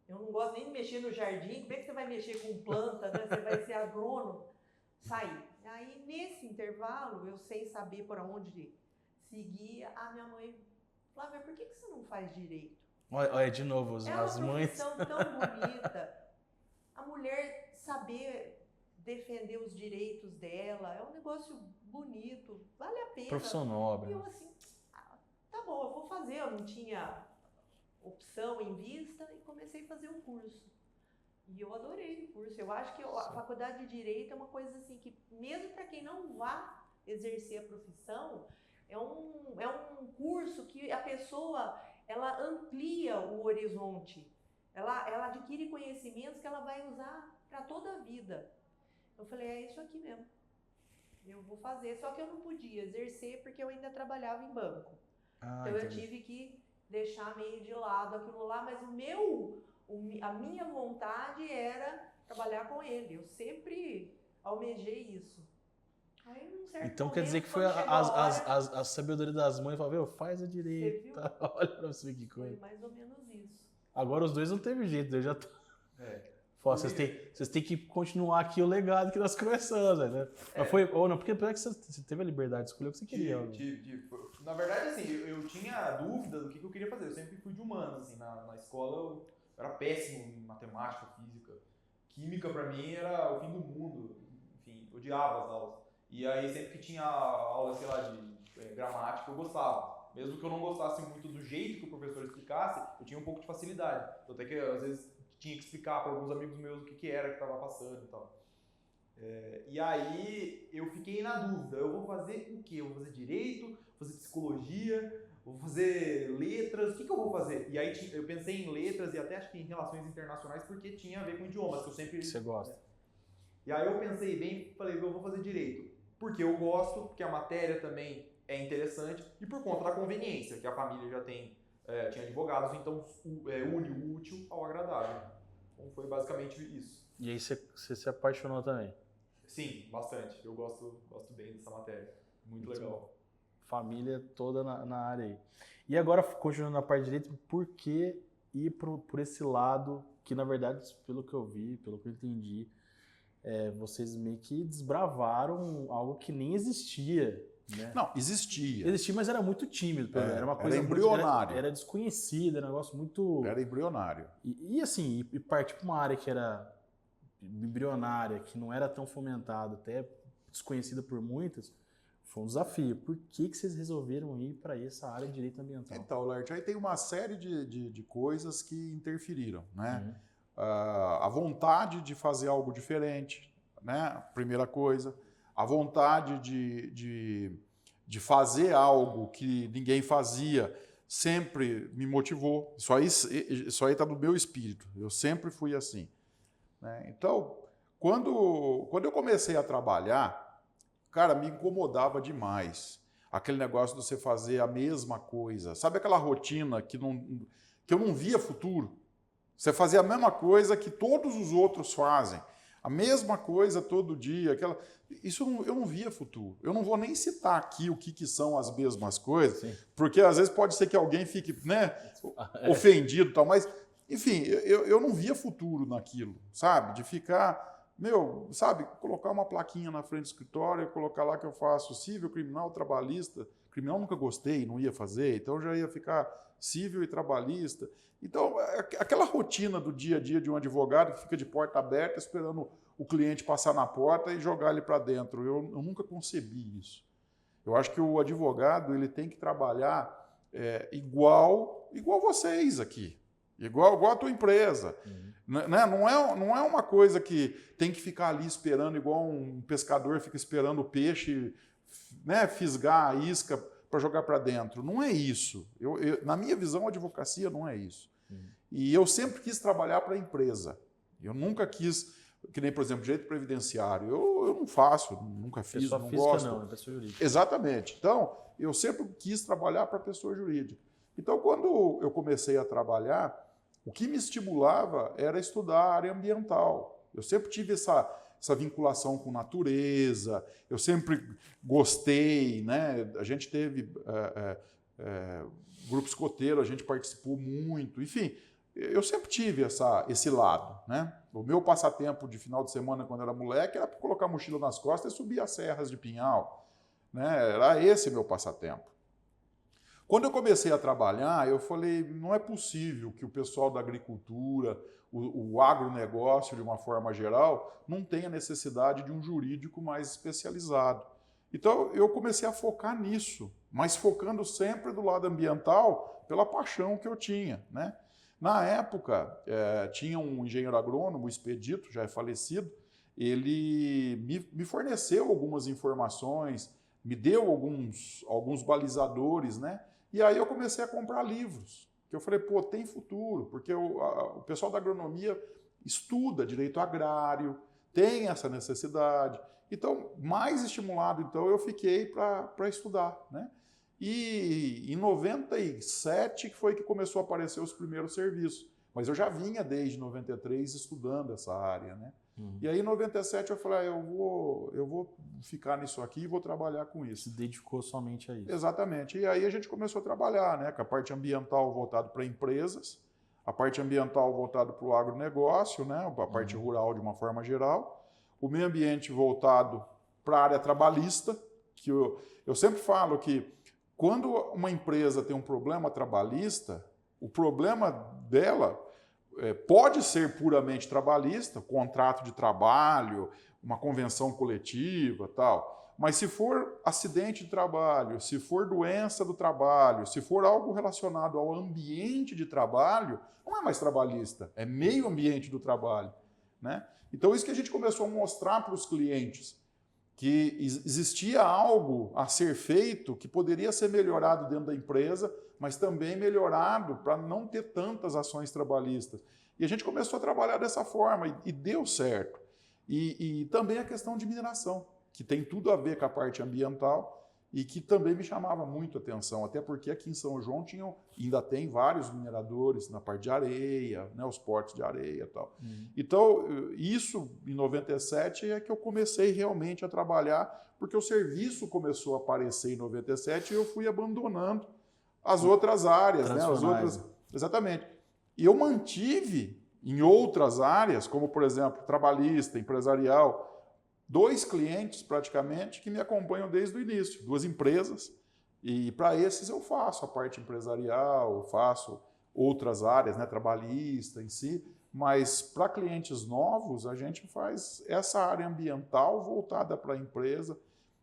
Eu não gosto nem de mexer no jardim, como é que você vai mexer com planta, né? Você vai ser agrônomo? Saí. Aí, nesse intervalo, eu sem saber para onde seguir, a minha mãe, Flávia, por que você não faz direito? Olha, de novo, as mães... É uma profissão tão bonita. A mulher saber defender os direitos dela, é um negócio bonito, vale a pena. Profissão nobre. E eu assim, tá bom, eu vou fazer. Eu não tinha opção em vista e comecei a fazer o curso. E eu adorei o curso. Eu acho que a faculdade de Direito é uma coisa assim que, mesmo para quem não vá exercer a profissão, é um curso que a pessoa, ela amplia o horizonte. Ela adquire conhecimentos que ela vai usar para toda a vida. Eu falei, é isso aqui mesmo. Eu vou fazer. Só que eu não podia exercer porque eu ainda trabalhava em banco. Então eu tive que deixar meio de lado aquilo lá, mas a minha vontade era trabalhar com ele. Eu sempre almejei isso. Aí, num certo Então momento, quer dizer que foi quando chegou a hora, a sabedoria das mães, falou, meu, faz a direita. Olha pra você ver que foi coisa. mais ou menos isso. Agora os dois não teve jeito, eu já tô... É. Pô, vocês têm que continuar aqui o legado que nós começamos, né? Mas foi, ou não, porque apesar que você teve a liberdade de escolher o que você queria. Tive. Na verdade, assim, eu tinha dúvida do que eu queria fazer. Eu sempre fui de humanas, assim, na escola eu era péssimo em matemática, física. Química, pra mim, era o fim do mundo. Enfim, eu odiava as aulas. E aí, sempre que tinha aula, sei lá, de gramática, eu gostava. Mesmo que eu não gostasse muito do jeito que o professor explicasse, eu tinha um pouco de facilidade. Até que, às vezes, tinha que explicar para alguns amigos meus o que era que estava passando e tal. E aí eu fiquei na dúvida, eu vou fazer o quê? Eu vou fazer direito, vou fazer psicologia, vou fazer letras, o que eu vou fazer? E aí eu pensei em letras e até acho que em relações internacionais porque tinha a ver com idiomas, que eu sempre... Que você gosta. E aí eu pensei bem, falei, eu vou fazer direito. Porque eu gosto, porque a matéria também é interessante e por conta da conveniência, que a família já tem... tinha advogados, então une o útil ao agradável. Então foi basicamente isso. E aí você se apaixonou também? Sim, bastante. Eu gosto bem dessa matéria. Muito legal. Família toda na área aí. E agora, continuando na parte de direito, por que ir por esse lado que, na verdade, pelo que eu vi, pelo que eu entendi, vocês meio que desbravaram algo que nem existia. Né? Não, existia. Existia, mas era muito tímido. Era uma coisa era embrionário. Era desconhecida, era um negócio muito... Era embrionário. E assim, e partir para uma área que era embrionária, que não era tão fomentada, até desconhecida por muitos, foi um desafio. Por que vocês resolveram ir para essa área de direito ambiental? Então, Lert, aí tem uma série de coisas que interferiram, né? A vontade de fazer algo diferente, né? Primeira coisa. A vontade de fazer algo que ninguém fazia sempre me motivou. Isso aí está no meu espírito. Eu sempre fui assim. Né? Então, quando eu comecei a trabalhar, cara, me incomodava demais. Aquele negócio de você fazer a mesma coisa. Sabe aquela rotina que eu não via futuro? Você fazia a mesma coisa que todos os outros fazem. A mesma coisa todo dia. Isso eu não via futuro. Eu não vou nem citar aqui o que são as mesmas coisas, sim, porque às vezes pode ser que alguém fique, né, ofendido e tal, mas, enfim, eu não via futuro naquilo, sabe? De ficar, sabe, colocar uma plaquinha na frente do escritório, colocar lá que eu faço civil, criminal, trabalhista. Criminal nunca gostei, não ia fazer, então já ia ficar civil e trabalhista. Então, aquela rotina do dia a dia de um advogado que fica de porta aberta esperando o cliente passar na porta e jogar ele para dentro. Eu nunca concebi isso. Eu acho que o advogado ele tem que trabalhar igual vocês aqui, igual a tua empresa. Né? Não é uma coisa que tem que ficar ali esperando igual um pescador fica esperando o peixe, né, fisgar a isca para jogar para dentro. Não é isso. Na minha visão, a advocacia não é isso. E eu sempre quis trabalhar para a empresa. Eu nunca quis, que nem, por exemplo, direito previdenciário. Eu não faço, nunca fiz, pessoa não física gosto. não, é pessoa jurídica. Exatamente. Então, eu sempre quis trabalhar para a pessoa jurídica. Então, quando eu comecei a trabalhar, o que me estimulava era estudar a área ambiental. Eu sempre tive essa vinculação com natureza, eu sempre gostei, né? A gente teve grupo escoteiro, a gente participou muito, enfim, eu sempre tive esse lado, né? O meu passatempo de final de semana, quando era moleque, era colocar a mochila nas costas e subir as serras de Pinhal, né? Era esse meu passatempo. Quando eu comecei a trabalhar, eu falei, não é possível que o pessoal da agricultura, o agronegócio, de uma forma geral, não tenha necessidade de um jurídico mais especializado. Então, eu comecei a focar nisso, mas focando sempre do lado ambiental pela paixão que eu tinha, né? Na época, tinha um engenheiro agrônomo, o Expedito, já é falecido, ele me forneceu algumas informações, me deu alguns balizadores, né? E aí eu comecei a comprar livros, que eu falei, pô, tem futuro, porque o pessoal da agronomia estuda direito agrário, tem essa necessidade. Então, mais estimulado, então, eu fiquei para estudar, né? E em 97 foi que começou a aparecer os primeiros serviços. Mas eu já vinha desde 93 estudando essa área, né? E aí em 97 eu falei, eu vou ficar nisso aqui e vou trabalhar com isso. Se dedicou somente a isso. Exatamente. E aí a gente começou a trabalhar, né? Com a parte ambiental voltada para empresas, a parte ambiental voltada para o agronegócio, né? A parte rural de uma forma geral, o meio ambiente voltado para a área trabalhista, que eu sempre falo que quando uma empresa tem um problema trabalhista, o problema dela pode ser puramente trabalhista, contrato de trabalho, uma convenção coletiva, tal. Mas se for acidente de trabalho, se for doença do trabalho, se for algo relacionado ao ambiente de trabalho, não é mais trabalhista, é meio ambiente do trabalho, né? Então isso que a gente começou a mostrar para os clientes, que existia algo a ser feito que poderia ser melhorado dentro da empresa, mas também melhorado para não ter tantas ações trabalhistas. E a gente começou a trabalhar dessa forma e deu certo. E também a questão de mineração, que tem tudo a ver com a parte ambiental e que também me chamava muito a atenção, até porque aqui em São João ainda tem vários mineradores na parte de areia, né, os portos de areia e tal. Então, isso em 97 é que eu comecei realmente a trabalhar, porque o serviço começou a aparecer em 97 e eu fui abandonando as outras áreas, né? As outras, exatamente. E eu mantive em outras áreas, como por exemplo, trabalhista, empresarial, 2 clientes praticamente que me acompanham desde o início, 2 empresas, e para esses eu faço a parte empresarial, eu faço outras áreas, né, trabalhista em si, mas para clientes novos a gente faz essa área ambiental voltada para a empresa,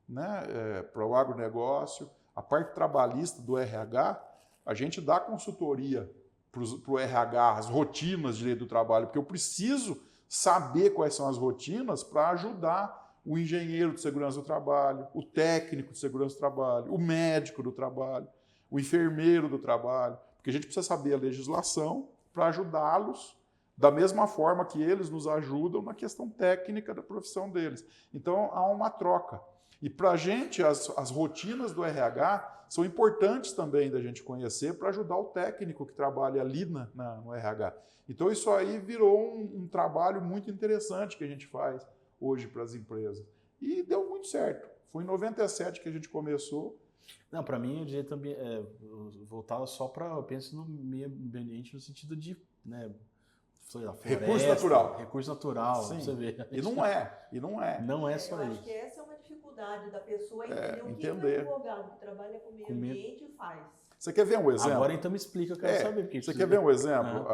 né, para o agronegócio, a parte trabalhista do RH, a gente dá consultoria para o RH, as rotinas de direito do trabalho, porque eu preciso saber quais são as rotinas para ajudar o engenheiro de segurança do trabalho, o técnico de segurança do trabalho, o médico do trabalho, o enfermeiro do trabalho, porque a gente precisa saber a legislação para ajudá-los da mesma forma que eles nos ajudam na questão técnica da profissão deles. Então, há uma troca. E para a gente, as rotinas do RH são importantes também da gente conhecer para ajudar o técnico que trabalha ali no RH. Então, isso aí virou um trabalho muito interessante que a gente faz hoje para as empresas. E deu muito certo. Foi em 97 que a gente começou. Não, para mim, o direito voltava só para, eu penso no meio ambiente no sentido de, né, floresta, recurso natural. Recurso natural, sim. Você vê. E não é. Não é só eu isso. acho que essa é uma dificuldade da pessoa entender o que o entender. advogado que trabalha com o meio ambiente faz. Você quer ver um exemplo? Agora então me explica, eu quero saber. Porque você quer ver um exemplo?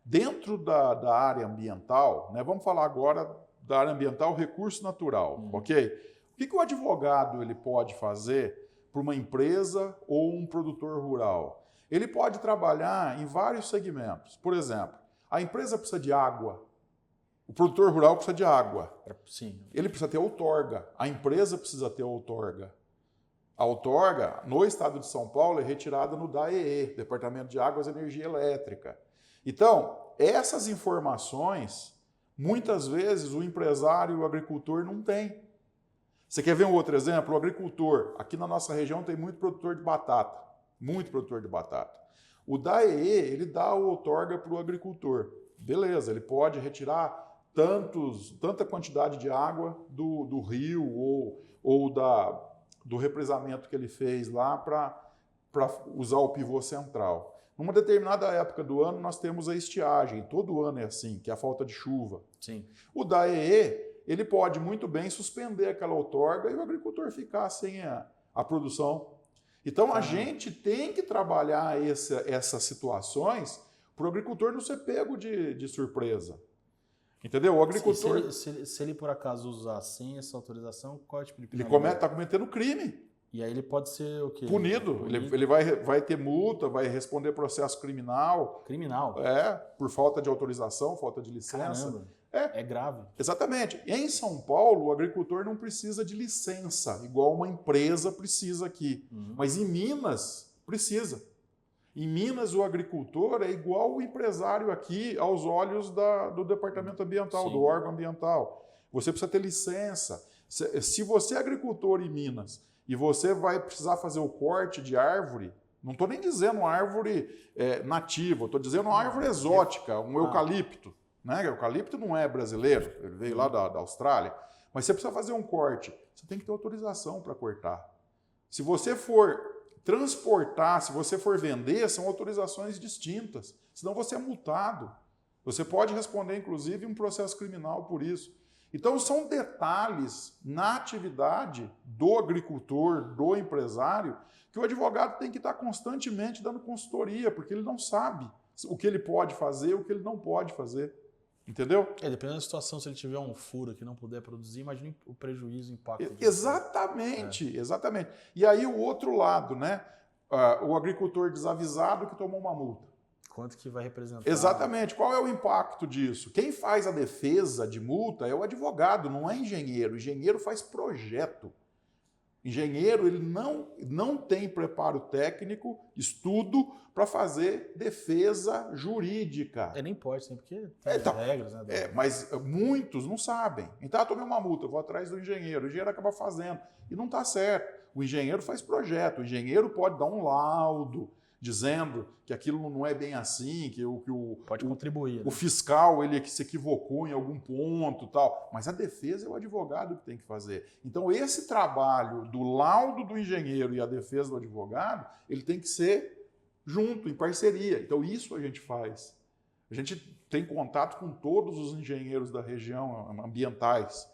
Dentro da área ambiental, né, vamos falar agora da área ambiental, recurso natural, ok? O que o advogado ele pode fazer para uma empresa ou um produtor rural? Ele pode trabalhar em vários segmentos. Por exemplo, a empresa precisa de água, o produtor rural precisa de água. Sim. Ele precisa ter outorga, a empresa precisa ter outorga. A outorga, no estado de São Paulo, é retirada no DAEE, Departamento de Águas e Energia Elétrica. Então, essas informações, muitas vezes, o empresário e o agricultor não têm. Você quer ver um outro exemplo? O agricultor. Aqui na nossa região tem muito produtor de batata. Muito produtor de batata. O DAEE, ele dá a outorga para o agricultor. Beleza, ele pode retirar tanta quantidade de água do rio ou do represamento que ele fez lá para usar o pivô central. Numa determinada época do ano, nós temos a estiagem. Todo ano é assim, que é a falta de chuva. Sim. O DAEE, ele pode muito bem suspender aquela outorga e o agricultor ficar sem a produção. Então, a gente tem que trabalhar essas situações para o agricultor não ser pego de surpresa. Entendeu? O agricultor... Se ele, por acaso, usar sem essa autorização, qual é o tipo de Ele penalidade? está cometendo crime. E aí ele pode ser o quê? Punido. Ele vai ter multa, vai responder processo criminal. Criminal? Por falta de autorização, falta de licença. Caramba. É grave. Exatamente. Em São Paulo, o agricultor não precisa de licença, igual uma empresa precisa aqui. Mas em Minas, precisa. Em Minas, o agricultor é igual o empresário aqui aos olhos do departamento ambiental, do órgão ambiental. Você precisa ter licença. Se você é agricultor em Minas e você vai precisar fazer o corte de árvore, Não estou nem dizendo árvore nativa, estou dizendo uma árvore exótica, um eucalipto. Né? O eucalipto não é brasileiro, ele veio lá da Austrália. Mas você precisa fazer um corte, você tem que ter autorização para cortar. Se você for transportar, se você for vender, são autorizações distintas. Senão você é multado. Você pode responder, inclusive, um processo criminal por isso. Então, são detalhes na atividade do agricultor, do empresário, que o advogado tem que estar constantemente dando consultoria, porque ele não sabe o que ele pode fazer, o que ele não pode fazer. Entendeu? Dependendo da situação, se ele tiver um furo que não puder produzir, imagine o prejuízo, o impacto. Exatamente, exatamente. E aí o outro lado, né? O agricultor desavisado que tomou uma multa. Quanto que vai representar? Exatamente. Qual é o impacto disso? Quem faz a defesa de multa é o advogado, não é engenheiro. O engenheiro faz projeto. Engenheiro, ele não tem preparo técnico, estudo para fazer defesa jurídica. Nem pode, sim, porque tem regras, né? Mas muitos não sabem. Então, eu tomei uma multa, eu vou atrás do engenheiro. O engenheiro acaba fazendo. E não está certo. O engenheiro faz projeto. O engenheiro pode dar um laudo dizendo que aquilo não é bem assim, que pode contribuir. O fiscal ele se equivocou em algum ponto, tal. Mas a defesa é o advogado que tem que fazer. Então esse trabalho do laudo do engenheiro e a defesa do advogado, ele tem que ser junto, em parceria. Então isso a gente faz. A gente tem contato com todos os engenheiros da região ambientais,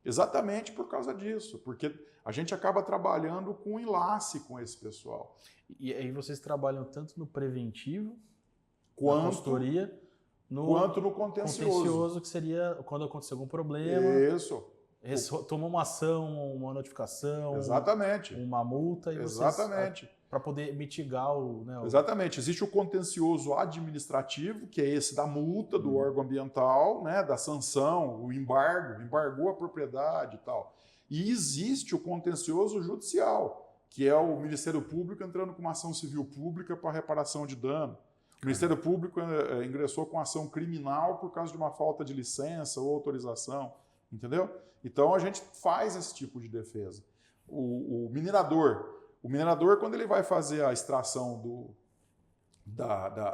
exatamente por causa disso, porque a gente acaba trabalhando com enlace com esse pessoal. E aí vocês trabalham tanto no preventivo, quanto na consultoria, quanto no contencioso, que seria quando acontecer algum problema. Isso. Tomou uma ação, uma notificação, exatamente, uma multa e exatamente. Para poder mitigar o... Exatamente. Existe o contencioso administrativo, que é esse da multa do órgão ambiental, né, da sanção, o embargou a propriedade e tal. E existe o contencioso judicial, que é o Ministério Público entrando com uma ação civil pública para reparação de dano. O Ministério Público ingressou com ação criminal por causa de uma falta de licença ou autorização, entendeu? Então a gente faz esse tipo de defesa. O minerador, quando ele vai fazer a extração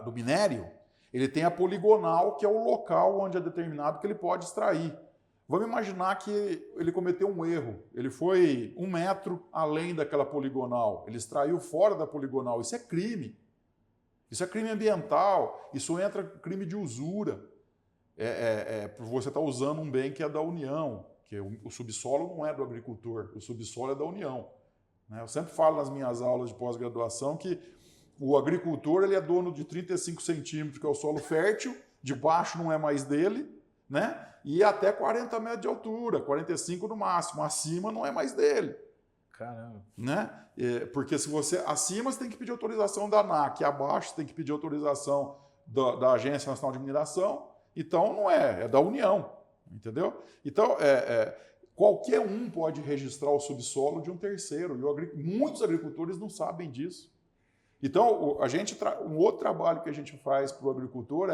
do minério, ele tem a poligonal, que é o local onde é determinado que ele pode extrair. Vamos imaginar que ele cometeu um erro. Ele foi 1 metro além daquela poligonal. Ele extraiu fora da poligonal. Isso é crime. Isso é crime ambiental. Isso entra crime de usura. Por você estar usando um bem que é da União. Que o subsolo não é do agricultor. O subsolo é da União. Eu sempre falo nas minhas aulas de pós-graduação que o agricultor ele é dono de 35 centímetros, que é o solo fértil. De baixo não é mais dele, né? E até 40 metros de altura, 45 no máximo. Acima não é mais dele. Caramba. Né? Porque se você... Acima você tem que pedir autorização da ANAC, abaixo você tem que pedir autorização da Agência Nacional de Mineração. Então não é da União, entendeu? Então qualquer um pode registrar o subsolo de um terceiro. E muitos agricultores não sabem disso. Então um outro trabalho que a gente faz para o agricultor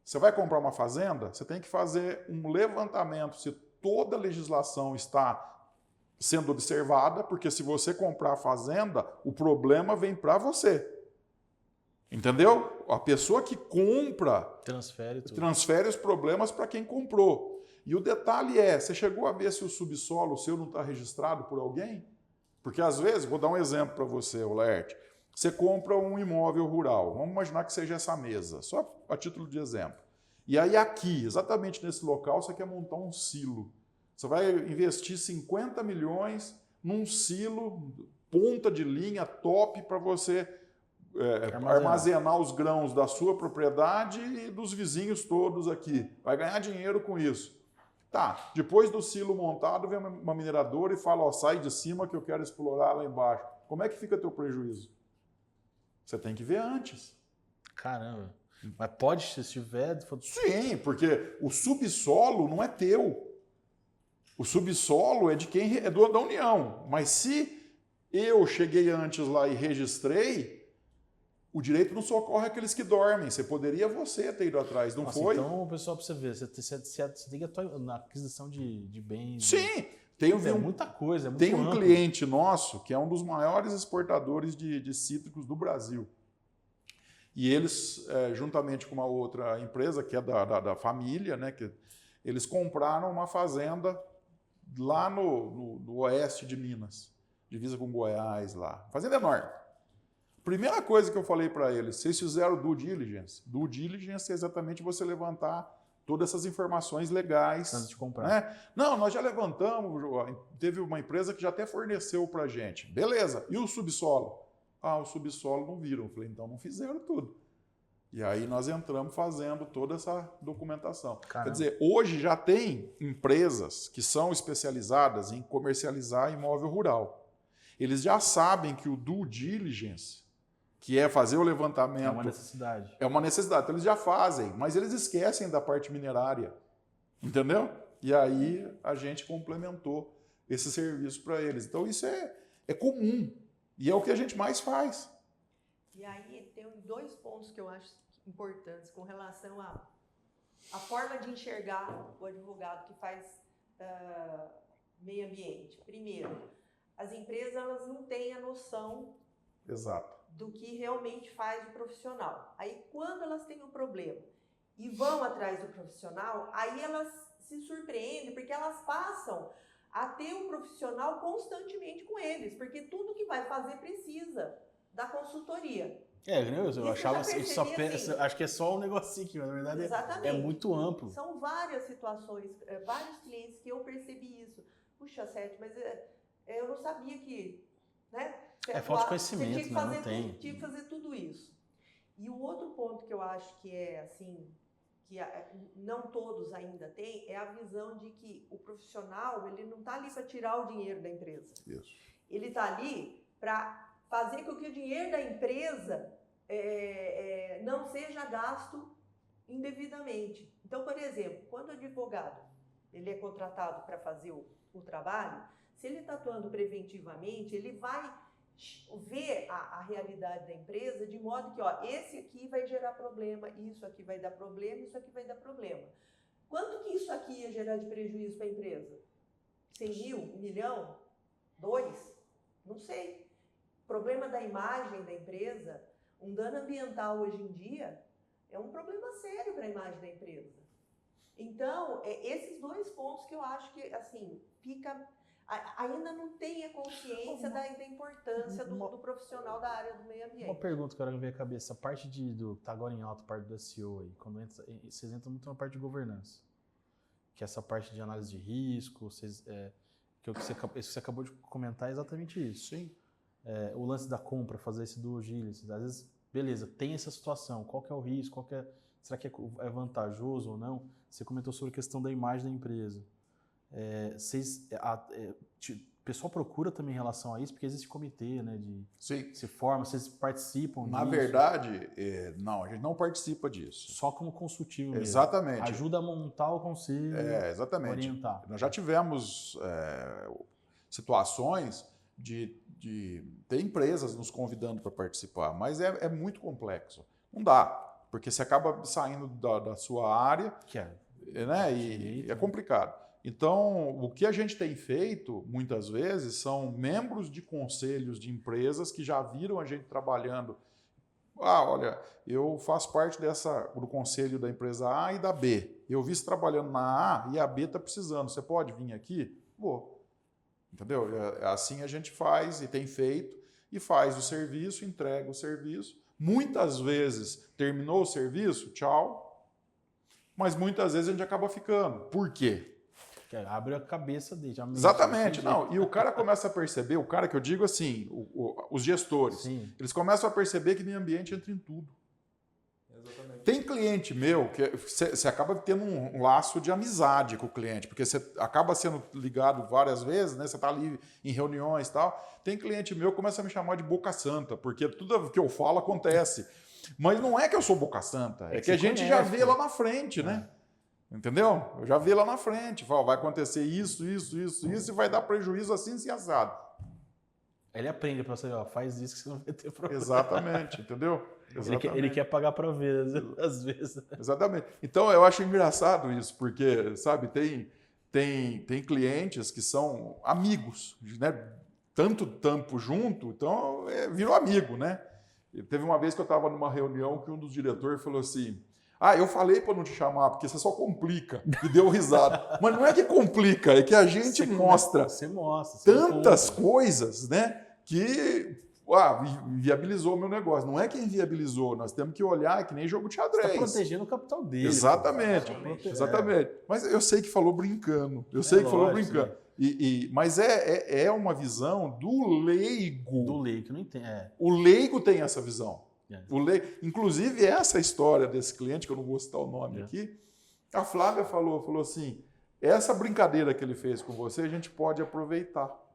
você vai comprar uma fazenda, você tem que fazer um levantamento se toda a legislação está sendo observada, porque se você comprar a fazenda, o problema vem para você. Entendeu? A pessoa que compra transfere os problemas para quem comprou. E o detalhe você chegou a ver se o subsolo seu não está registrado por alguém? Porque às vezes, vou dar um exemplo para você, Laerte. Você compra um imóvel rural, vamos imaginar que seja essa mesa, só a título de exemplo. E aí aqui, exatamente nesse local, você quer montar um silo. Você vai investir 50 milhões num silo, ponta de linha, top, para você armazenar os grãos da sua propriedade e dos vizinhos todos aqui. Vai ganhar dinheiro com isso. Tá, depois do silo montado, vem uma mineradora e fala, sai de cima que eu quero explorar lá embaixo. Como é que fica teu prejuízo? Você tem que ver antes. Caramba. Mas pode, se estiver... Sim, porque o subsolo não é teu. O subsolo é de quem é da União. Mas se eu cheguei antes lá e registrei, o direito não socorre aqueles que dormem. Você poderia ter ido atrás, não foi? Então, pessoal, para você ver, você tem que atuar na aquisição de bens... Sim, muita coisa, é muito Tem um amplo. cliente nosso que é um dos maiores exportadores de cítricos do Brasil. E eles, juntamente com uma outra empresa, que é da família, né, que eles compraram uma fazenda lá no oeste de Minas, divisa com Goiás lá. Fazenda enorme. Primeira coisa que eu falei para eles, vocês fizeram due diligence. Due diligence é exatamente você levantar todas essas informações legais. Antes de comprar. Né? Não, nós já levantamos, teve uma empresa que já até forneceu para a gente. Beleza, e o subsolo? Ah, o subsolo não viram. Eu falei, então não fizeram tudo. E aí nós entramos fazendo toda essa documentação. Caramba. Quer dizer, hoje já tem empresas que são especializadas em comercializar imóvel rural. Eles já sabem que o due diligence, que é fazer o levantamento... É uma necessidade. É uma necessidade. Então eles já fazem, mas eles esquecem da parte minerária. Entendeu? E aí a gente complementou esse serviço para eles. Então isso é comum. E é o que a gente mais faz. E aí tem 2 pontos que eu acho importantes com relação à forma de enxergar o advogado que faz meio ambiente. Primeiro, as empresas elas não têm a noção Exato. do que realmente faz o profissional. Aí quando elas têm um problema e vão atrás do profissional, aí elas se surpreendem porque elas passam a ter um profissional constantemente com eles, porque tudo que vai fazer precisa da consultoria. Eu achava que acho que é só um negocinho aqui, mas na verdade Exatamente. é muito amplo. São várias situações, vários clientes que eu percebi isso. Puxa, Sérgio, mas eu não sabia que... Né, É falta de conhecimento, né? Não tem. Tinha que fazer tudo isso. E o outro ponto que eu acho que é assim, que não todos ainda têm, é a visão de que o profissional ele não está ali para tirar o dinheiro da empresa. Isso. Ele está ali para fazer com que o dinheiro da empresa não seja gasto indevidamente. Então, por exemplo, quando o advogado ele é contratado para fazer o trabalho, se ele está atuando preventivamente, ele vai ver a realidade da empresa de modo que, esse aqui vai gerar problema, isso aqui vai dar problema, isso aqui vai dar problema. Quanto que isso aqui ia gerar de prejuízo para a empresa? 100 mil? 1 milhão? 2? Não sei. Problema da imagem da empresa, um dano ambiental hoje em dia é um problema sério para a imagem da empresa. Então, esses 2 pontos que eu acho que, assim, ainda não tem a consciência da importância do profissional da área do meio ambiente. Uma pergunta que eu quero ver a cabeça. A parte tá agora em alta, a parte do SEO aí, quando vocês entram muito na parte de governança, que é essa parte de análise de risco, que você acabou de comentar é exatamente isso. Sim. O lance da compra, fazer esse due diligence, às vezes, beleza, tem essa situação, qual que é o risco, será que é vantajoso ou não? Você comentou sobre a questão da imagem da empresa. O pessoal procura também em relação a isso, porque existe comitê, né, Sim. se forma, vocês participam Na disso? verdade, não, a gente não participa disso. Só como consultivo mesmo. Exatamente. Ajuda a montar o conselho, exatamente. orientar. Nós já tivemos situações de ter empresas nos convidando para participar, mas é muito complexo. Não dá, porque você acaba saindo da sua área, né, e é complicado. Então, o que a gente tem feito, muitas vezes, são membros de conselhos de empresas que já viram a gente trabalhando. Olha, eu faço parte do conselho da empresa A e da B. Eu vi você trabalhando na A e a B está precisando. Você pode vir aqui? Vou. Entendeu? Assim a gente faz e tem feito, e faz o serviço, entrega o serviço. Muitas vezes, terminou o serviço, tchau. Mas muitas vezes a gente acaba ficando. Por quê? Abre a cabeça dele. Exatamente. Não, e o cara começa a perceber, o cara que eu digo assim, os gestores, Sim. Eles começam a perceber que meio ambiente entra em tudo. Exatamente. Tem cliente meu que você acaba tendo um laço de amizade com o cliente, porque você acaba sendo ligado várias vezes, né? Você está ali em reuniões e tal. Tem cliente meu que começa a me chamar de boca santa, porque tudo que eu falo acontece. Mas não é que eu sou boca santa, é que a gente já vê lá na frente, né? Entendeu? Eu já vi lá na frente. Vai acontecer isso, e vai dar prejuízo assim e assado. Ele aprende para você, faz isso que você não vai ter problema. Exatamente, entendeu? Exatamente. Ele quer pagar para ver, às vezes. Exatamente. Então, eu acho engraçado isso, porque, sabe, tem tem clientes que são amigos, né? Tanto tempo junto, então virou amigo, né? E teve uma vez que eu estava numa reunião que um dos diretores falou assim: eu falei para não te chamar, porque você só complica. E deu risada. Mas não é que complica, é que a gente mostra tantas coisas, né? Que viabilizou o meu negócio. Não é que inviabilizou, nós temos que olhar, que nem jogo de xadrez. Você está protegendo o capital dele. Exatamente, exatamente. Mas eu sei que falou brincando. Falou brincando. Mas é uma visão do leigo. Do leigo, que não entende. O leigo tem essa visão. Inclusive, essa história desse cliente, que eu não vou citar o nome aqui, a Flávia falou assim, essa brincadeira que ele fez com você, a gente pode aproveitar.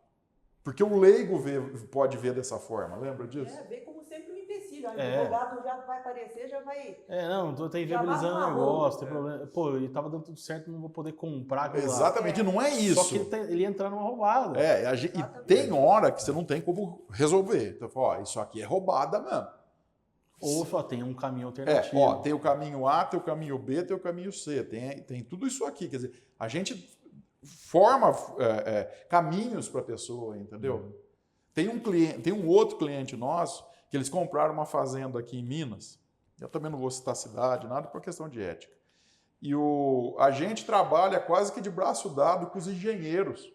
Porque o leigo pode ver dessa forma, lembra disso? Vê como sempre um empecilho. O advogado já vai aparecer, já vai... Não tô inviabilizando o negócio, tem problema. Pô, ele tava dando tudo certo, não vou poder comprar. Exatamente, não é isso. Só que ele ia entrar numa roubada. E tem hora que você não tem como resolver. Então, isso aqui é roubada mesmo. Ou só tem um caminho alternativo. Tem o caminho A, tem o caminho B, tem o caminho C. Tem tudo isso aqui. Quer dizer, a gente forma caminhos para a pessoa, entendeu? Tem um outro cliente nosso que eles compraram uma fazenda aqui em Minas. Eu também não vou citar a cidade, nada por questão de ética. E a gente trabalha quase que de braço dado com os engenheiros.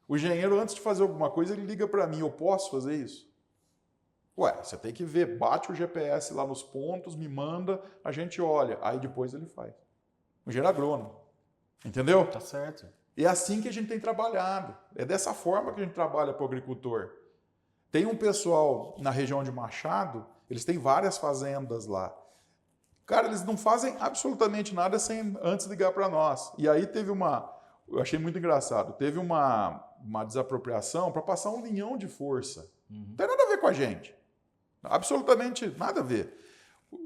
O engenheiro, antes de fazer alguma coisa, ele liga para mim: eu posso fazer isso? Você tem que ver, bate o GPS lá nos pontos, me manda, a gente olha. Aí depois ele faz. O engenheiro agrônomo. Entendeu? Tá certo. E é assim que a gente tem trabalhado. É dessa forma que a gente trabalha para o agricultor. Tem um pessoal na região de Machado, eles têm várias fazendas lá. Cara, eles não fazem absolutamente nada sem antes ligar para nós. E aí eu achei muito engraçado, teve uma desapropriação para passar um linhão de força. Não tem nada a ver com a gente. Absolutamente nada a ver.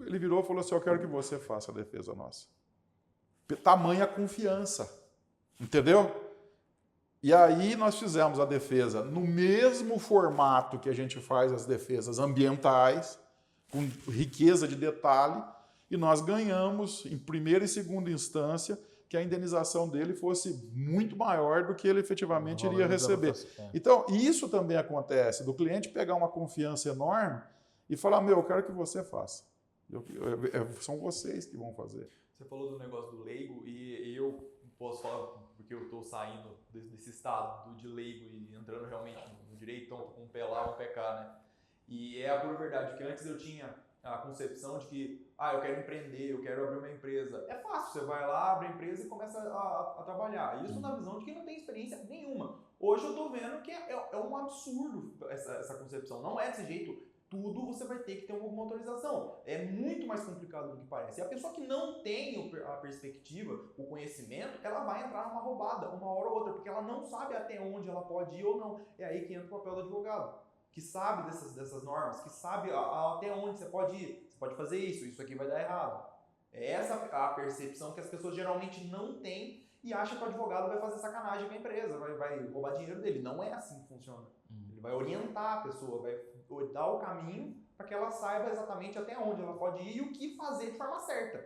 Ele virou e falou assim: eu quero que você faça a defesa nossa. Tamanha confiança. Entendeu? E aí nós fizemos a defesa no mesmo formato que a gente faz as defesas ambientais, com riqueza de detalhe, e nós ganhamos, em primeira e segunda instância, que a indenização dele fosse muito maior do que ele efetivamente iria receber. Então, isso também acontece, do cliente pegar uma confiança enorme e falar: eu quero que você faça. São vocês que vão fazer. Você falou do negócio do leigo e eu posso falar, porque eu estou saindo desse estado de leigo e entrando realmente no direito, então com um pé lá, um pé cá, né? E é a pura verdade, porque antes eu tinha a concepção de que, eu quero empreender, eu quero abrir uma empresa. É fácil, você vai lá, abre a empresa e começa a trabalhar. Isso na visão de quem não tem experiência nenhuma. Hoje eu estou vendo que é um absurdo essa concepção. Não é desse jeito. Tudo você vai ter que ter uma autorização. É muito mais complicado do que parece. E a pessoa que não tem a perspectiva, o conhecimento, ela vai entrar numa roubada, uma hora ou outra, porque ela não sabe até onde ela pode ir ou não. É aí que entra o papel do advogado, que sabe dessas normas, que sabe até onde você pode ir. Você pode fazer isso aqui vai dar errado. É essa a percepção que as pessoas geralmente não têm e acham que o advogado vai fazer sacanagem com a empresa, vai roubar dinheiro dele. Não é assim que funciona. Ele vai orientar a pessoa, vai dar o caminho para que ela saiba exatamente até onde ela pode ir e o que fazer de forma certa.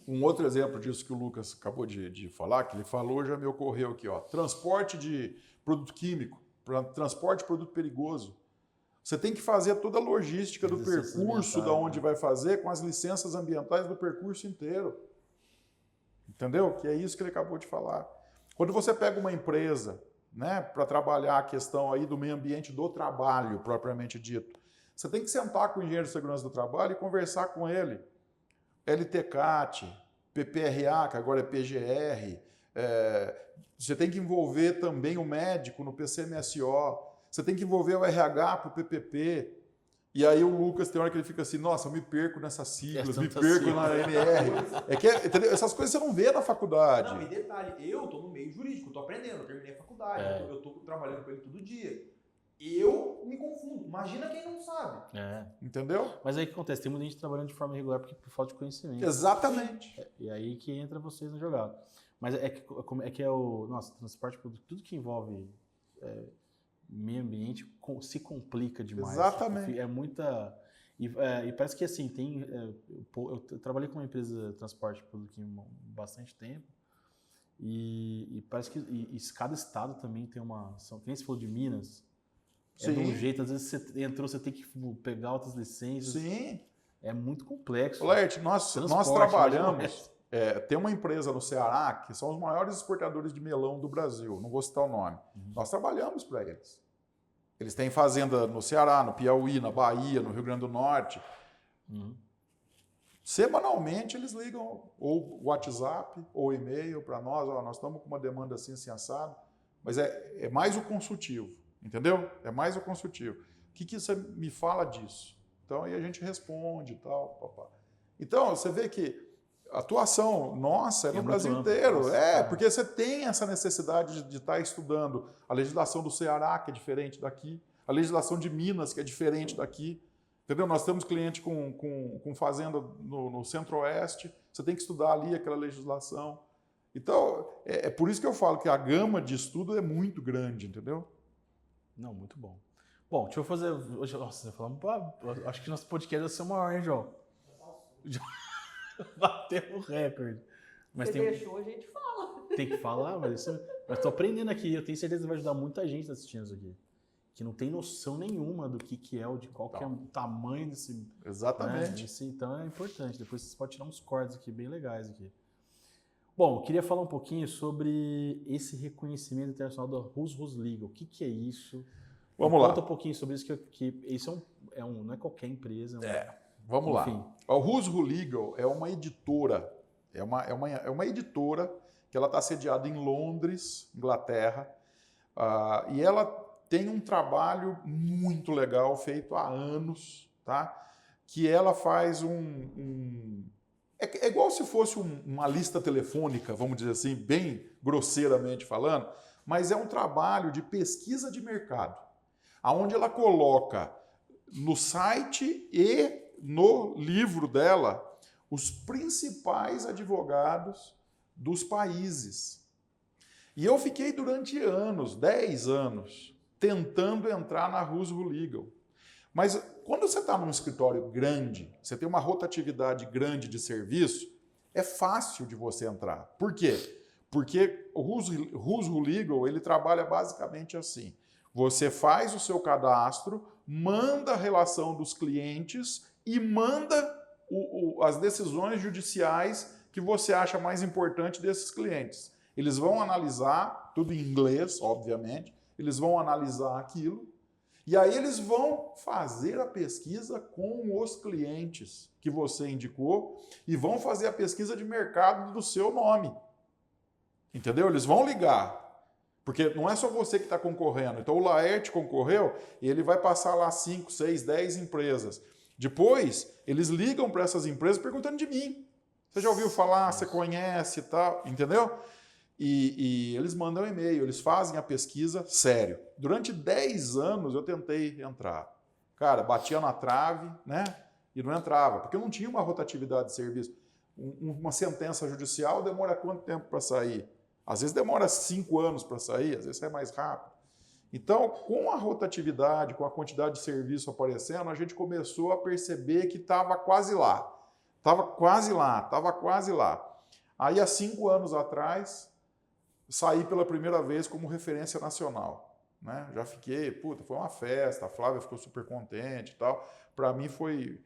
Um outro exemplo disso que o Lucas acabou de falar, que ele falou, já me ocorreu aqui. Transporte de produto químico, transporte de produto perigoso. Você tem que fazer toda a logística do percurso, da onde vai fazer, com as licenças ambientais do percurso inteiro. Entendeu? Que é isso que ele acabou de falar. Quando você pega uma empresa, né, para trabalhar a questão aí do meio ambiente do trabalho, propriamente dito, você tem que sentar com o engenheiro de segurança do trabalho e conversar com ele. LTCAT, PPRA, que agora é PGR, você tem que envolver também o médico no PCMSO, você tem que envolver o RH para o PPP. E aí o Lucas tem hora que ele fica assim: nossa, eu me perco nessas siglas, me perco na ANR. Entendeu? Essas coisas você não vê na faculdade. Não, e detalhe, eu estou no meio jurídico, estou aprendendo, eu terminei a faculdade, eu estou trabalhando com ele todo dia. Eu me confundo. Imagina quem não sabe. Entendeu? Mas aí o que acontece? Tem muita gente trabalhando de forma irregular por falta de conhecimento. Exatamente. E aí que entra vocês na jogada. Mas nossa, transporte público, tudo que envolve meio ambiente se complica demais. Exatamente. É muita... E parece que assim, eu trabalhei com uma empresa de transporte público há bastante tempo E parece que cada estado também tem uma... Quem você falou de Minas, Sim. de um jeito, às vezes você entrou, você tem que pegar outras licenças. Sim. É muito complexo. Laerte, nós trabalhamos... tem uma empresa no Ceará que são os maiores exportadores de melão do Brasil, não vou citar o nome. Nós trabalhamos para eles. Eles têm fazenda no Ceará, no Piauí, na Bahia, no Rio Grande do Norte. Semanalmente eles ligam ou WhatsApp ou e-mail para nós, nós estamos com uma demanda assim, assim, assado, mas é mais o consultivo, entendeu? É mais o consultivo. O que você me fala disso? Então aí a gente responde e tal. Papá. Então você vê que a atuação nossa é no Brasil inteiro. Porque você tem essa necessidade de estar estudando a legislação do Ceará, que é diferente daqui, a legislação de Minas, que é diferente daqui. Entendeu? Nós temos cliente com fazenda no Centro-Oeste, você tem que estudar ali aquela legislação. Então, é por isso que eu falo que a gama de estudo é muito grande, entendeu? Não, muito bom. Bom, deixa eu fazer... Nossa, acho que nosso podcast vai ser maior, hein, João? Bateu o recorde. Mas deixou, a gente fala. Tem que falar, mas estou aprendendo aqui. Eu tenho certeza que vai ajudar muita gente assistindo isso aqui. Que não tem noção nenhuma do que é, de qual que é o tamanho desse... Exatamente. Né? Então é importante. Depois vocês podem tirar uns cortes aqui, bem legais aqui. Bom, eu queria falar um pouquinho sobre esse reconhecimento internacional da Who's Legal. O que é isso? Vamos lá. Conta um pouquinho sobre isso, que isso não é qualquer empresa. Vamos lá. A Who's Legal é uma editora. É uma editora que ela está sediada em Londres, Inglaterra. E ela tem um trabalho muito legal feito há anos, tá? Que ela faz é igual se fosse uma lista telefônica, vamos dizer assim, bem grosseiramente falando, mas é um trabalho de pesquisa de mercado, onde ela coloca no site e no livro dela os principais advogados dos países. E eu fiquei durante anos, 10 anos, tentando entrar na Who's Legal. Mas quando você está num escritório grande, você tem uma rotatividade grande de serviço, é fácil de você entrar. Por quê? Porque o Who's Legal, ele trabalha basicamente assim. Você faz o seu cadastro, manda a relação dos clientes e manda as decisões judiciais que você acha mais importante desses clientes. Eles vão analisar, tudo em inglês, obviamente, eles vão analisar aquilo e aí eles vão fazer a pesquisa com os clientes que você indicou e vão fazer a pesquisa de mercado do seu nome. Entendeu? Eles vão ligar. Porque não é só você que está concorrendo. Então o Laerte concorreu e ele vai passar lá 5, 6, 10 empresas. Depois, eles ligam para essas empresas perguntando de mim. Você já ouviu falar? Você conhece e tal? Entendeu? E eles mandam um e-mail, eles fazem a pesquisa sério. Durante 10 anos eu tentei entrar. Cara, batia na trave, né? E não entrava, porque eu não tinha uma rotatividade de serviço. Uma sentença judicial demora quanto tempo para sair? Às vezes demora 5 anos para sair, às vezes é mais rápido. Então, com a rotatividade, com a quantidade de serviço aparecendo, a gente começou a perceber que estava quase lá. Estava quase lá. Aí, há 5 anos atrás, saí pela primeira vez como referência nacional. Né? Já fiquei, foi uma festa, a Flávia ficou super contente e tal. Para mim foi...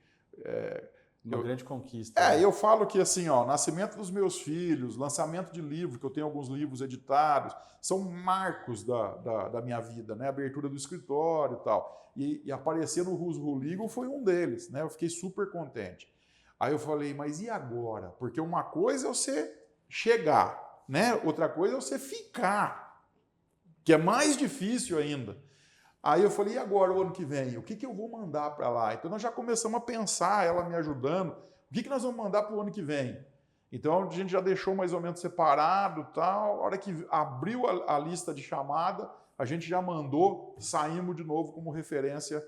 Uma grande conquista. Eu falo que assim, nascimento dos meus filhos, lançamento de livro, que eu tenho alguns livros editados, são marcos da minha vida, né? Abertura do escritório e tal. E aparecer no Who's Legal foi um deles, né? Eu fiquei super contente. Aí eu falei, mas e agora? Porque uma coisa é você chegar, né? Outra coisa é você ficar, que é mais difícil ainda. Aí eu falei, e agora, o ano que vem? O que eu vou mandar para lá? Então nós já começamos a pensar, ela me ajudando, o que nós vamos mandar para o ano que vem? Então a gente já deixou mais ou menos separado, tal. A hora que abriu a lista de chamada, a gente já mandou, saímos de novo como referência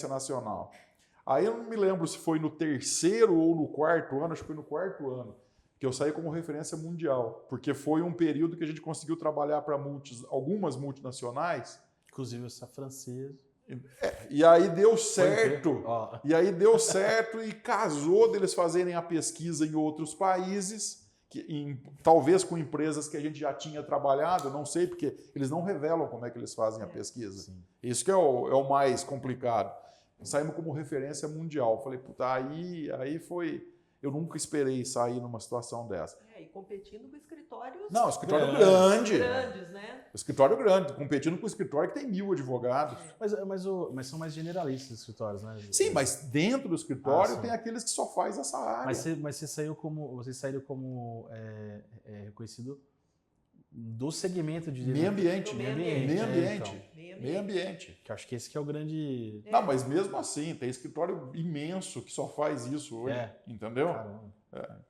nacional. Aí eu não me lembro se foi no 3º ou no 4º ano, acho que foi no 4º ano, que eu saí como referência mundial, porque foi um período que a gente conseguiu trabalhar para algumas multinacionais. Inclusive essa francesa. E aí deu certo. E casou deles fazerem a pesquisa em outros países, talvez com empresas que a gente já tinha trabalhado, não sei, porque eles não revelam como é que eles fazem a pesquisa. Sim. Isso que é o mais complicado. Saímos como referência mundial. Falei, puta, aí foi... Eu nunca esperei sair numa situação dessa. E competindo com escritórios Não, escritório grande. grandes, né? Escritório grande, competindo com o escritório que tem 1000 advogados. Mas são mais generalistas os escritórios, né? Sim, mas dentro do escritório sim. tem aqueles que só faz essa área. Mas vocês saíram como reconhecido do segmento de Meio ambiente. Meio Meio ambiente. Que eu acho que esse que é o grande... Não, mas mesmo assim, tem escritório imenso que só faz isso hoje. Entendeu? Caramba.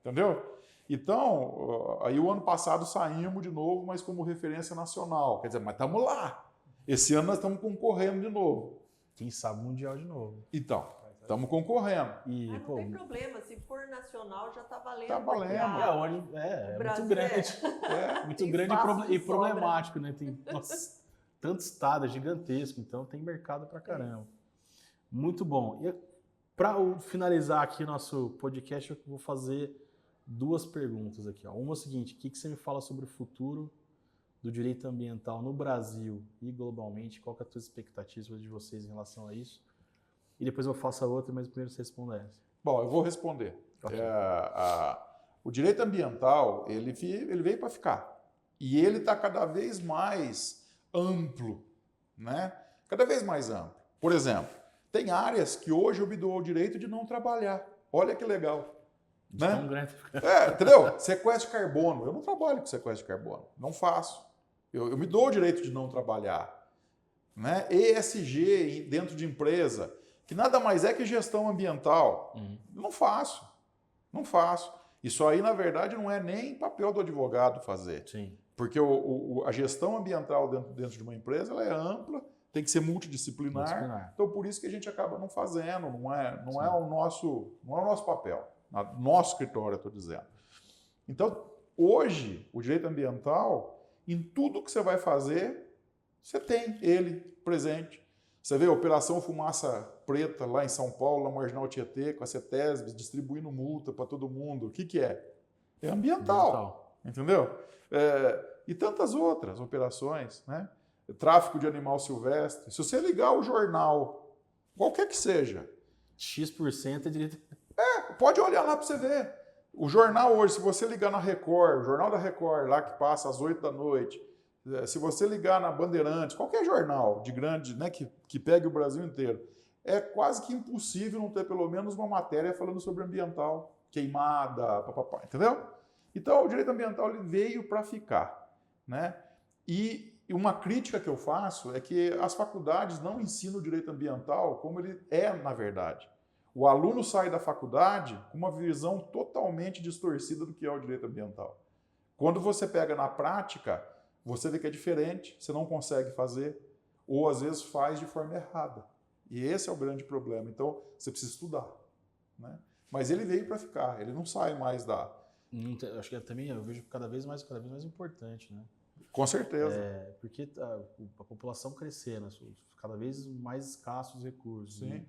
Entendeu? Então, aí o ano passado saímos de novo, mas como referência nacional. Quer dizer, mas estamos lá. Esse ano nós estamos concorrendo de novo. Quem sabe mundial de novo. Então, estamos concorrendo. E, Não tem problema, se for nacional já está valendo. Tá valendo. É muito grande. Muito grande e problemático, né? Tem tanto estado, é gigantesco, então tem mercado pra caramba. Muito bom. E para finalizar aqui nosso podcast, eu vou fazer 2 perguntas aqui. Uma é o seguinte: o que você me fala sobre o futuro do direito ambiental no Brasil e globalmente? Qual que é a tua expectativa de vocês em relação a isso? E depois eu faço a outra, mas primeiro você responde essa. Bom, eu vou responder. Okay. O direito ambiental, ele veio para ficar. E ele está cada vez mais amplo, né? Cada vez mais amplo. Por exemplo, tem áreas que hoje eu me dou o direito de não trabalhar. Olha que legal. Né? Tão grande. Entendeu? Sequestro de carbono. Eu não trabalho com sequestro de carbono. Não faço. Eu me dou o direito de não trabalhar. Né? ESG dentro de empresa, que nada mais é que gestão ambiental. Não faço. Não faço. Isso aí, na verdade, não é nem papel do advogado fazer. Sim. Porque a gestão ambiental dentro de uma empresa ela é ampla, tem que ser multidisciplinar. Então, por isso que a gente acaba não fazendo. Não é o nosso papel. Nosso escritório, eu estou dizendo. Então, hoje, o direito ambiental, em tudo que você vai fazer, você tem ele presente. Você vê a Operação Fumaça Preta lá em São Paulo, na Marginal Tietê, com a CETESB, distribuindo multa para todo mundo. O que é? É ambiental. Entendeu? E tantas outras operações, né? Tráfico de animal silvestre. Se você ligar o jornal, qualquer que seja, X% é direito... Pode olhar lá para você ver. O jornal hoje, se você ligar na Record, o Jornal da Record, lá que passa às 8 da noite, se você ligar na Bandeirantes, qualquer jornal de grande, né, que pegue o Brasil inteiro, é quase que impossível não ter pelo menos uma matéria falando sobre ambiental, queimada, papapá, entendeu? Então, o direito ambiental ele veio para ficar, né? E uma crítica que eu faço é que as faculdades não ensinam o direito ambiental como ele é na verdade. O aluno sai da faculdade com uma visão totalmente distorcida do que é o direito ambiental. Quando você pega na prática, você vê que é diferente, você não consegue fazer, ou às vezes faz de forma errada. E esse é o grande problema. Então, você precisa estudar. Né? Mas ele veio para ficar, ele não sai mais da... Acho que também eu vejo cada vez mais importante, né? Com certeza. Porque a população crescendo, cada vez mais escassos os recursos. Sim. Né?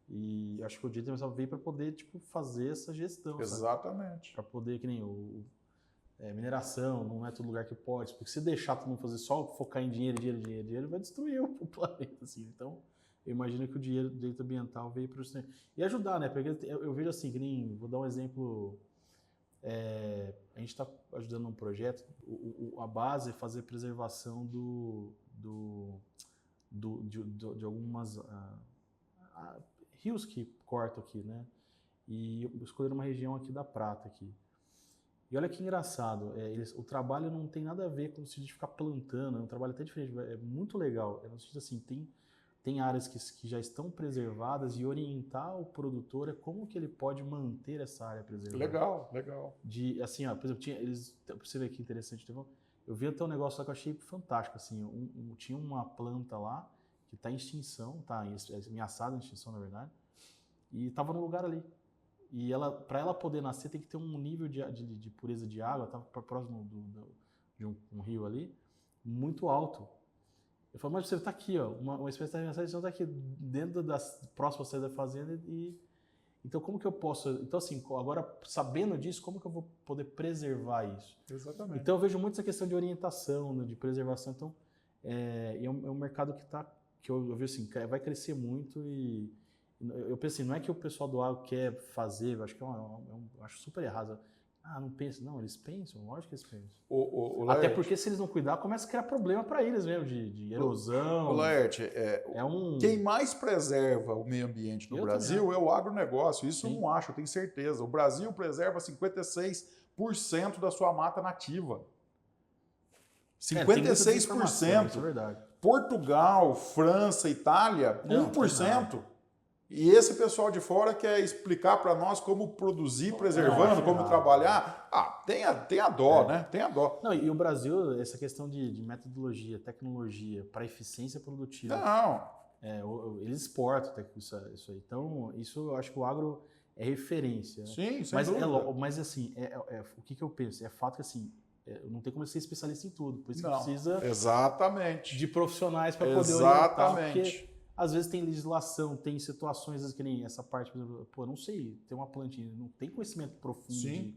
E acho que o direito ambiental veio para poder fazer essa gestão. Exatamente. Para poder, que nem mineração, não é todo lugar que pode. Porque se deixar todo mundo fazer só focar em dinheiro, vai destruir o planeta. Assim. Então, eu imagino que o direito ambiental veio para isso. E ajudar, né? Porque eu vejo assim, que nem, vou dar um exemplo. A gente está ajudando um projeto, a base é fazer preservação de algumas rios que cortam aqui, né? E escolheram uma região aqui da Prata aqui. E olha que engraçado, o trabalho não tem nada a ver com o sentido de ficar plantando, é um trabalho até diferente, é muito legal. É no sentido assim, tem áreas que já estão preservadas e orientar o produtor a como que ele pode manter essa área preservada. Legal. Assim, por exemplo, pra você ver que interessante, eu vi até um negócio lá que eu achei fantástico, assim, tinha uma planta lá que está em extinção, está ameaçada em extinção, na verdade, e estava no lugar ali. E para ela poder nascer, tem que ter um nível de pureza de água, estava próximo de um rio ali, muito alto. Eu falo, mas você está aqui, ó, uma espécie de ameaçada está aqui dentro das próximas saídas da fazenda Então, como que eu posso... Então, assim, agora, sabendo disso, como que eu vou poder preservar isso? Exatamente. Então, eu vejo muito essa questão de orientação, né, de preservação. Então, é um mercado que eu vejo assim, vai crescer muito e eu penso assim, não é que o pessoal do agro quer fazer, eu acho que eu acho super errado. Não pensa. Não, eles pensam, lógico que eles pensam. Até porque se eles não cuidar, começa a criar problema para eles mesmo, de erosão. Laerte, quem mais preserva o meio ambiente no Brasil é o agronegócio. Isso eu não acho, eu tenho certeza. O Brasil preserva 56% da sua mata nativa. 56%. Isso é verdade. Portugal, França, Itália, 1%. E esse pessoal de fora quer explicar para nós como produzir, preservando, como trabalhar. Tem a dó, né? Tem a dó. Não, e o Brasil, essa questão de metodologia, tecnologia para eficiência produtiva. Eles exportam isso aí. Então, isso eu acho que o agro é referência. Sim, sem dúvida. Mas assim, o que eu penso? É fato que assim, não tem como ser especialista em tudo. Por isso que precisa de profissionais para poder orientar. Porque às vezes tem legislação, tem situações, às vezes, que nem essa parte, por exemplo, não sei, tem uma plantinha, não tem conhecimento profundo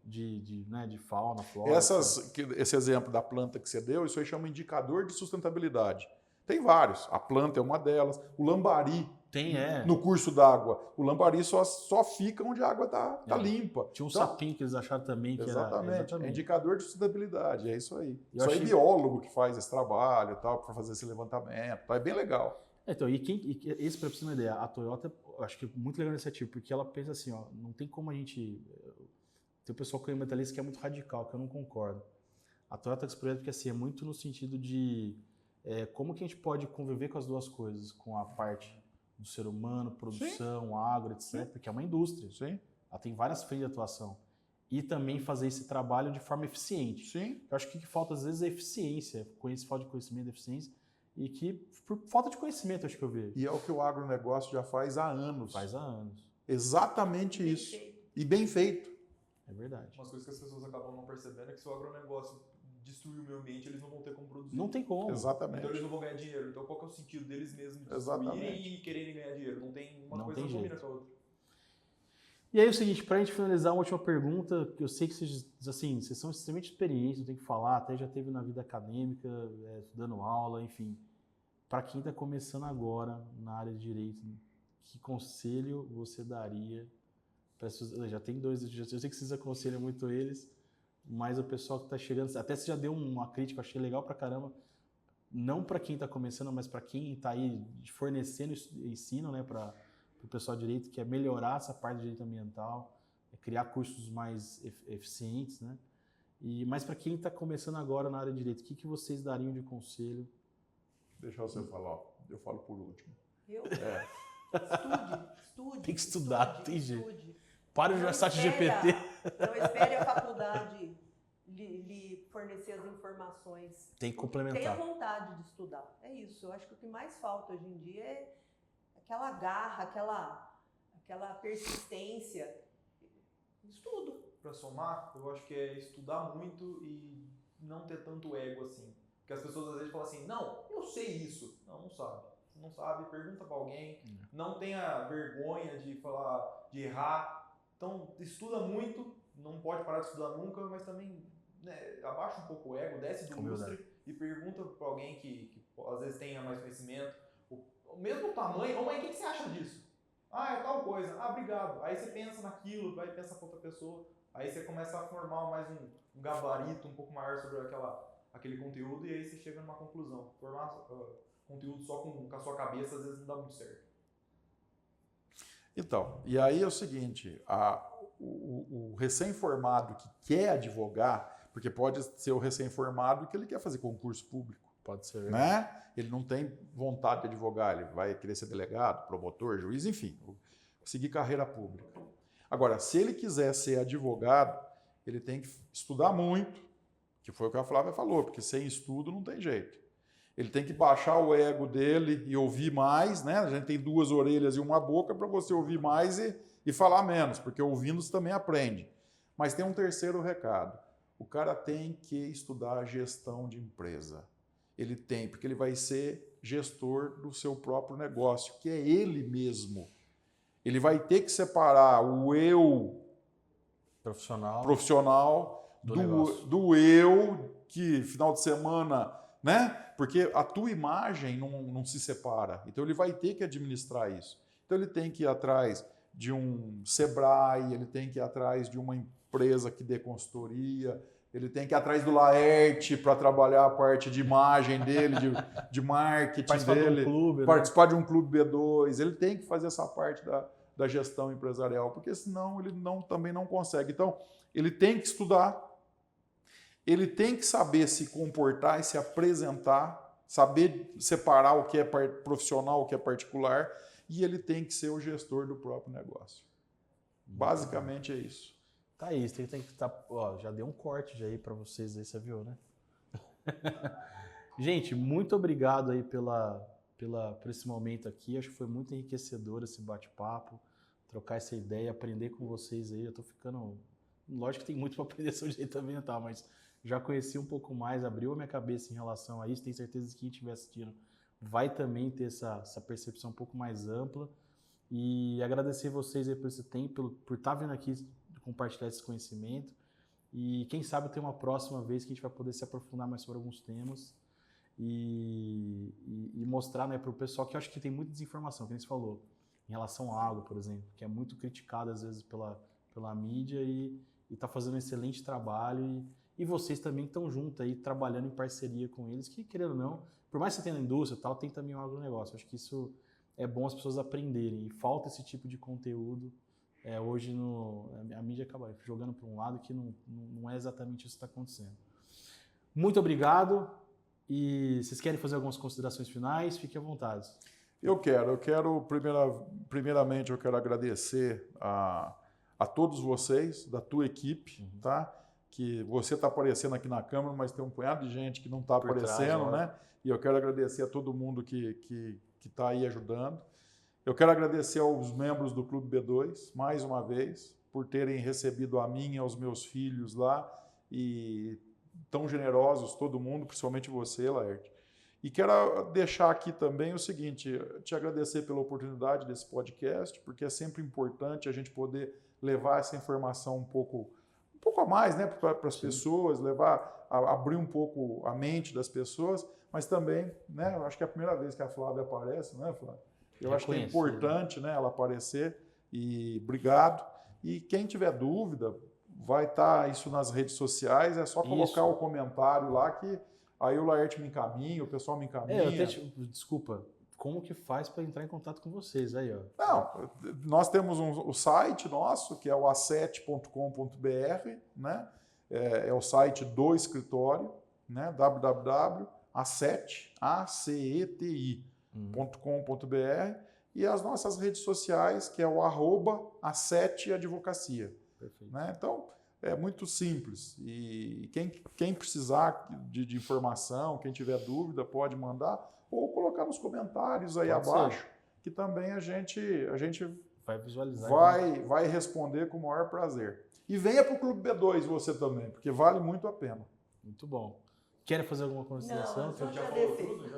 de fauna, flora. Esse exemplo da planta que você deu, isso aí chama indicador de sustentabilidade. Tem vários. A planta é uma delas. O lambari. No curso d'água. O lambari só fica onde a água está limpa. Tinha um sapinho que eles acharam também que exatamente. É indicador de sustentabilidade, é isso aí. Isso aí é biólogo que faz esse trabalho para fazer esse levantamento. É bem legal. Então, esse para você ter uma ideia, a Toyota, eu acho que é muito legal nesse ativo, porque ela pensa assim, não tem como a gente... Tem o pessoal que é ambientalista que é muito radical, que eu não concordo. A Toyota esse projeto, porque assim, é muito no sentido de como que a gente pode conviver com as duas coisas, com a parte do ser humano, produção, agro, etc., porque é uma indústria. Ela tem várias frentes de atuação. E também fazer esse trabalho de forma eficiente. Eu acho que o que falta às vezes é eficiência, falta de conhecimento, eficiência, e que, por falta de conhecimento, acho que eu vejo. E é o que o agronegócio já faz há anos. Exatamente bem isso. Feito. E bem feito. É verdade. Umas coisas que as pessoas acabam não percebendo é que se o agronegócio destruir o meio ambiente, eles não vão ter como produzir. Não tem como. Exatamente. Então eles não vão ganhar dinheiro. Então qual que é o sentido deles mesmos destruírem e quererem ganhar dinheiro? Não tem uma coisa não combina com a outra. E aí é o seguinte, para a gente finalizar, uma última pergunta, que eu sei que vocês são extremamente experientes, não tem que falar, até já teve na vida acadêmica, dando aula, enfim. Para quem está começando agora na área de direito, que conselho você daria? Já tem dois, eu sei que vocês aconselham muito eles, mas o pessoal que está chegando, até você já deu uma crítica, eu achei legal pra caramba, não para quem está começando, mas para quem está aí fornecendo ensino, né, para o pessoal de direito, que é melhorar essa parte de direito ambiental, criar cursos mais eficientes, né? Mas para quem está começando agora na área de direito, o que vocês dariam de conselho? Deixa você falar, eu falo por último. Estude. Tem que estudar, tem jeito. Estude. Para o chat GPT. Não espere a faculdade lhe fornecer as informações. Tem que complementar. Tenha vontade de estudar. É isso. Eu acho que o que mais falta hoje em dia é aquela garra, aquela persistência. Estudo. Para somar, eu acho que é estudar muito e não ter tanto ego assim. Porque as pessoas às vezes falam assim, não, eu sei isso. Não sabe. Se não sabe, pergunta para alguém. Não tenha vergonha de falar, de errar. Então, estuda muito, não pode parar de estudar nunca, mas também abaixa um pouco o ego, desce do lustre e pergunta para alguém que às vezes tenha mais conhecimento. O mesmo tamanho, mãe, o que você acha disso? É tal coisa. Obrigado. Aí você pensa naquilo, vai pensar para outra pessoa. Aí você começa a formar mais um gabarito um pouco maior sobre aquele conteúdo e aí você chega numa conclusão. Formar conteúdo só com a sua cabeça às vezes não dá muito certo. Então, e aí é o seguinte, o recém-formado que quer advogar, porque pode ser o recém-formado que ele quer fazer concurso público. Pode ser. Né? Ele não tem vontade de advogar, ele vai querer ser delegado, promotor, juiz, enfim, seguir carreira pública. Agora, se ele quiser ser advogado, ele tem que estudar muito, que foi o que a Flávia falou, porque sem estudo não tem jeito. Ele tem que baixar o ego dele e ouvir mais, né? A gente tem duas orelhas e uma boca para você ouvir mais e falar menos, porque ouvindo você também aprende. Mas tem um terceiro recado. O cara tem que estudar gestão de empresa. Ele tem, porque ele vai ser gestor do seu próprio negócio, que é ele mesmo. Ele vai ter que separar o eu profissional do eu que final de semana, né? Porque a tua imagem não se separa. Então ele vai ter que administrar isso. Então ele tem que ir atrás de um Sebrae, ele tem que ir atrás de uma empresa que dê consultoria, ele tem que ir atrás do Laerte para trabalhar a parte de imagem dele, de marketing dele, participar de um clube B2. Ele tem que fazer essa parte da gestão empresarial, porque senão ele também não consegue. Então, ele tem que estudar, ele tem que saber se comportar e se apresentar, saber separar o que é profissional, o que é particular, e ele tem que ser o gestor do próprio negócio. Basicamente é isso. Tá isso, tem que estar. Ó, já deu um corte já aí para vocês aí, você viu, né? Gente, muito obrigado aí por esse momento aqui. Acho que foi muito enriquecedor esse bate-papo, trocar essa ideia, aprender com vocês aí. Eu tô ficando. Lógico que tem muito para aprender sobre direito ambiental, mas já conheci um pouco mais, abriu a minha cabeça em relação a isso. Tenho certeza que quem estiver assistindo vai também ter essa percepção um pouco mais ampla. E agradecer vocês aí por esse tempo, por estar vindo aqui compartilhar esse conhecimento. E quem sabe tem uma próxima vez que a gente vai poder se aprofundar mais sobre alguns temas e mostrar, né, para o pessoal que eu acho que tem muita desinformação, que a gente falou, em relação à água, por exemplo, que é muito criticada às vezes pela mídia e está fazendo um excelente trabalho. E vocês também estão juntos aí, trabalhando em parceria com eles, que querendo ou não, por mais que você tenha na indústria e tal, tem também o agronegócio. Acho que isso é bom as pessoas aprenderem. E falta esse tipo de conteúdo. Hoje a mídia acaba jogando para um lado que não é exatamente isso que está acontecendo. Muito obrigado. E vocês querem fazer algumas considerações finais? Fiquem à vontade. Eu quero primeiramente eu quero agradecer a todos vocês, da tua equipe, tá? Que você está aparecendo aqui na câmera, mas tem um punhado de gente que não está aparecendo, né? E eu quero agradecer a todo mundo que está aí ajudando. Eu quero agradecer aos membros do Clube B2, mais uma vez, por terem recebido a mim e aos meus filhos lá, e tão generosos, todo mundo, principalmente você, Laerte. E quero deixar aqui também o seguinte, te agradecer pela oportunidade desse podcast, porque é sempre importante a gente poder levar essa informação um pouco a mais, né, para as pessoas, abrir um pouco a mente das pessoas, mas também, né, eu acho que é a primeira vez que a Flávia aparece, né, Flávia? Eu acho que é importante, né, ela aparecer, e obrigado. E quem tiver dúvida, vai estar isso nas redes sociais, é só colocar o comentário lá que aí o Laerte me encaminha, o pessoal me encaminha. Desculpa, como que faz para entrar em contato com vocês aí, ó? Não, nós temos o site nosso, que é o a7.com.br, né? É o site do escritório, né? www.aceti.com.br e as nossas redes sociais, que é o @A7Advocacia. Perfeito. Né? Então, é muito simples. E quem precisar de informação, quem tiver dúvida, pode mandar ou colocar nos comentários aí abaixo, que também a gente vai visualizar. Vai responder com o maior prazer. E venha para o Clube B2 você também, porque vale muito a pena. Muito bom. Querem fazer alguma consideração? Não, Já falou tudo?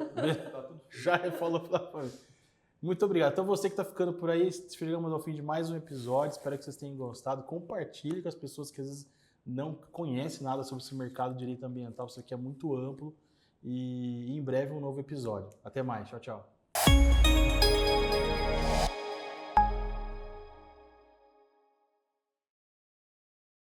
Tá tudo já falou pela frente. Muito obrigado. Então, você que está ficando por aí, chegamos ao fim de mais um episódio. Espero que vocês tenham gostado. Compartilhe com as pessoas que às vezes não conhecem nada sobre esse mercado de direito ambiental. Isso aqui é muito amplo. E em breve um novo episódio. Até mais. Tchau, tchau.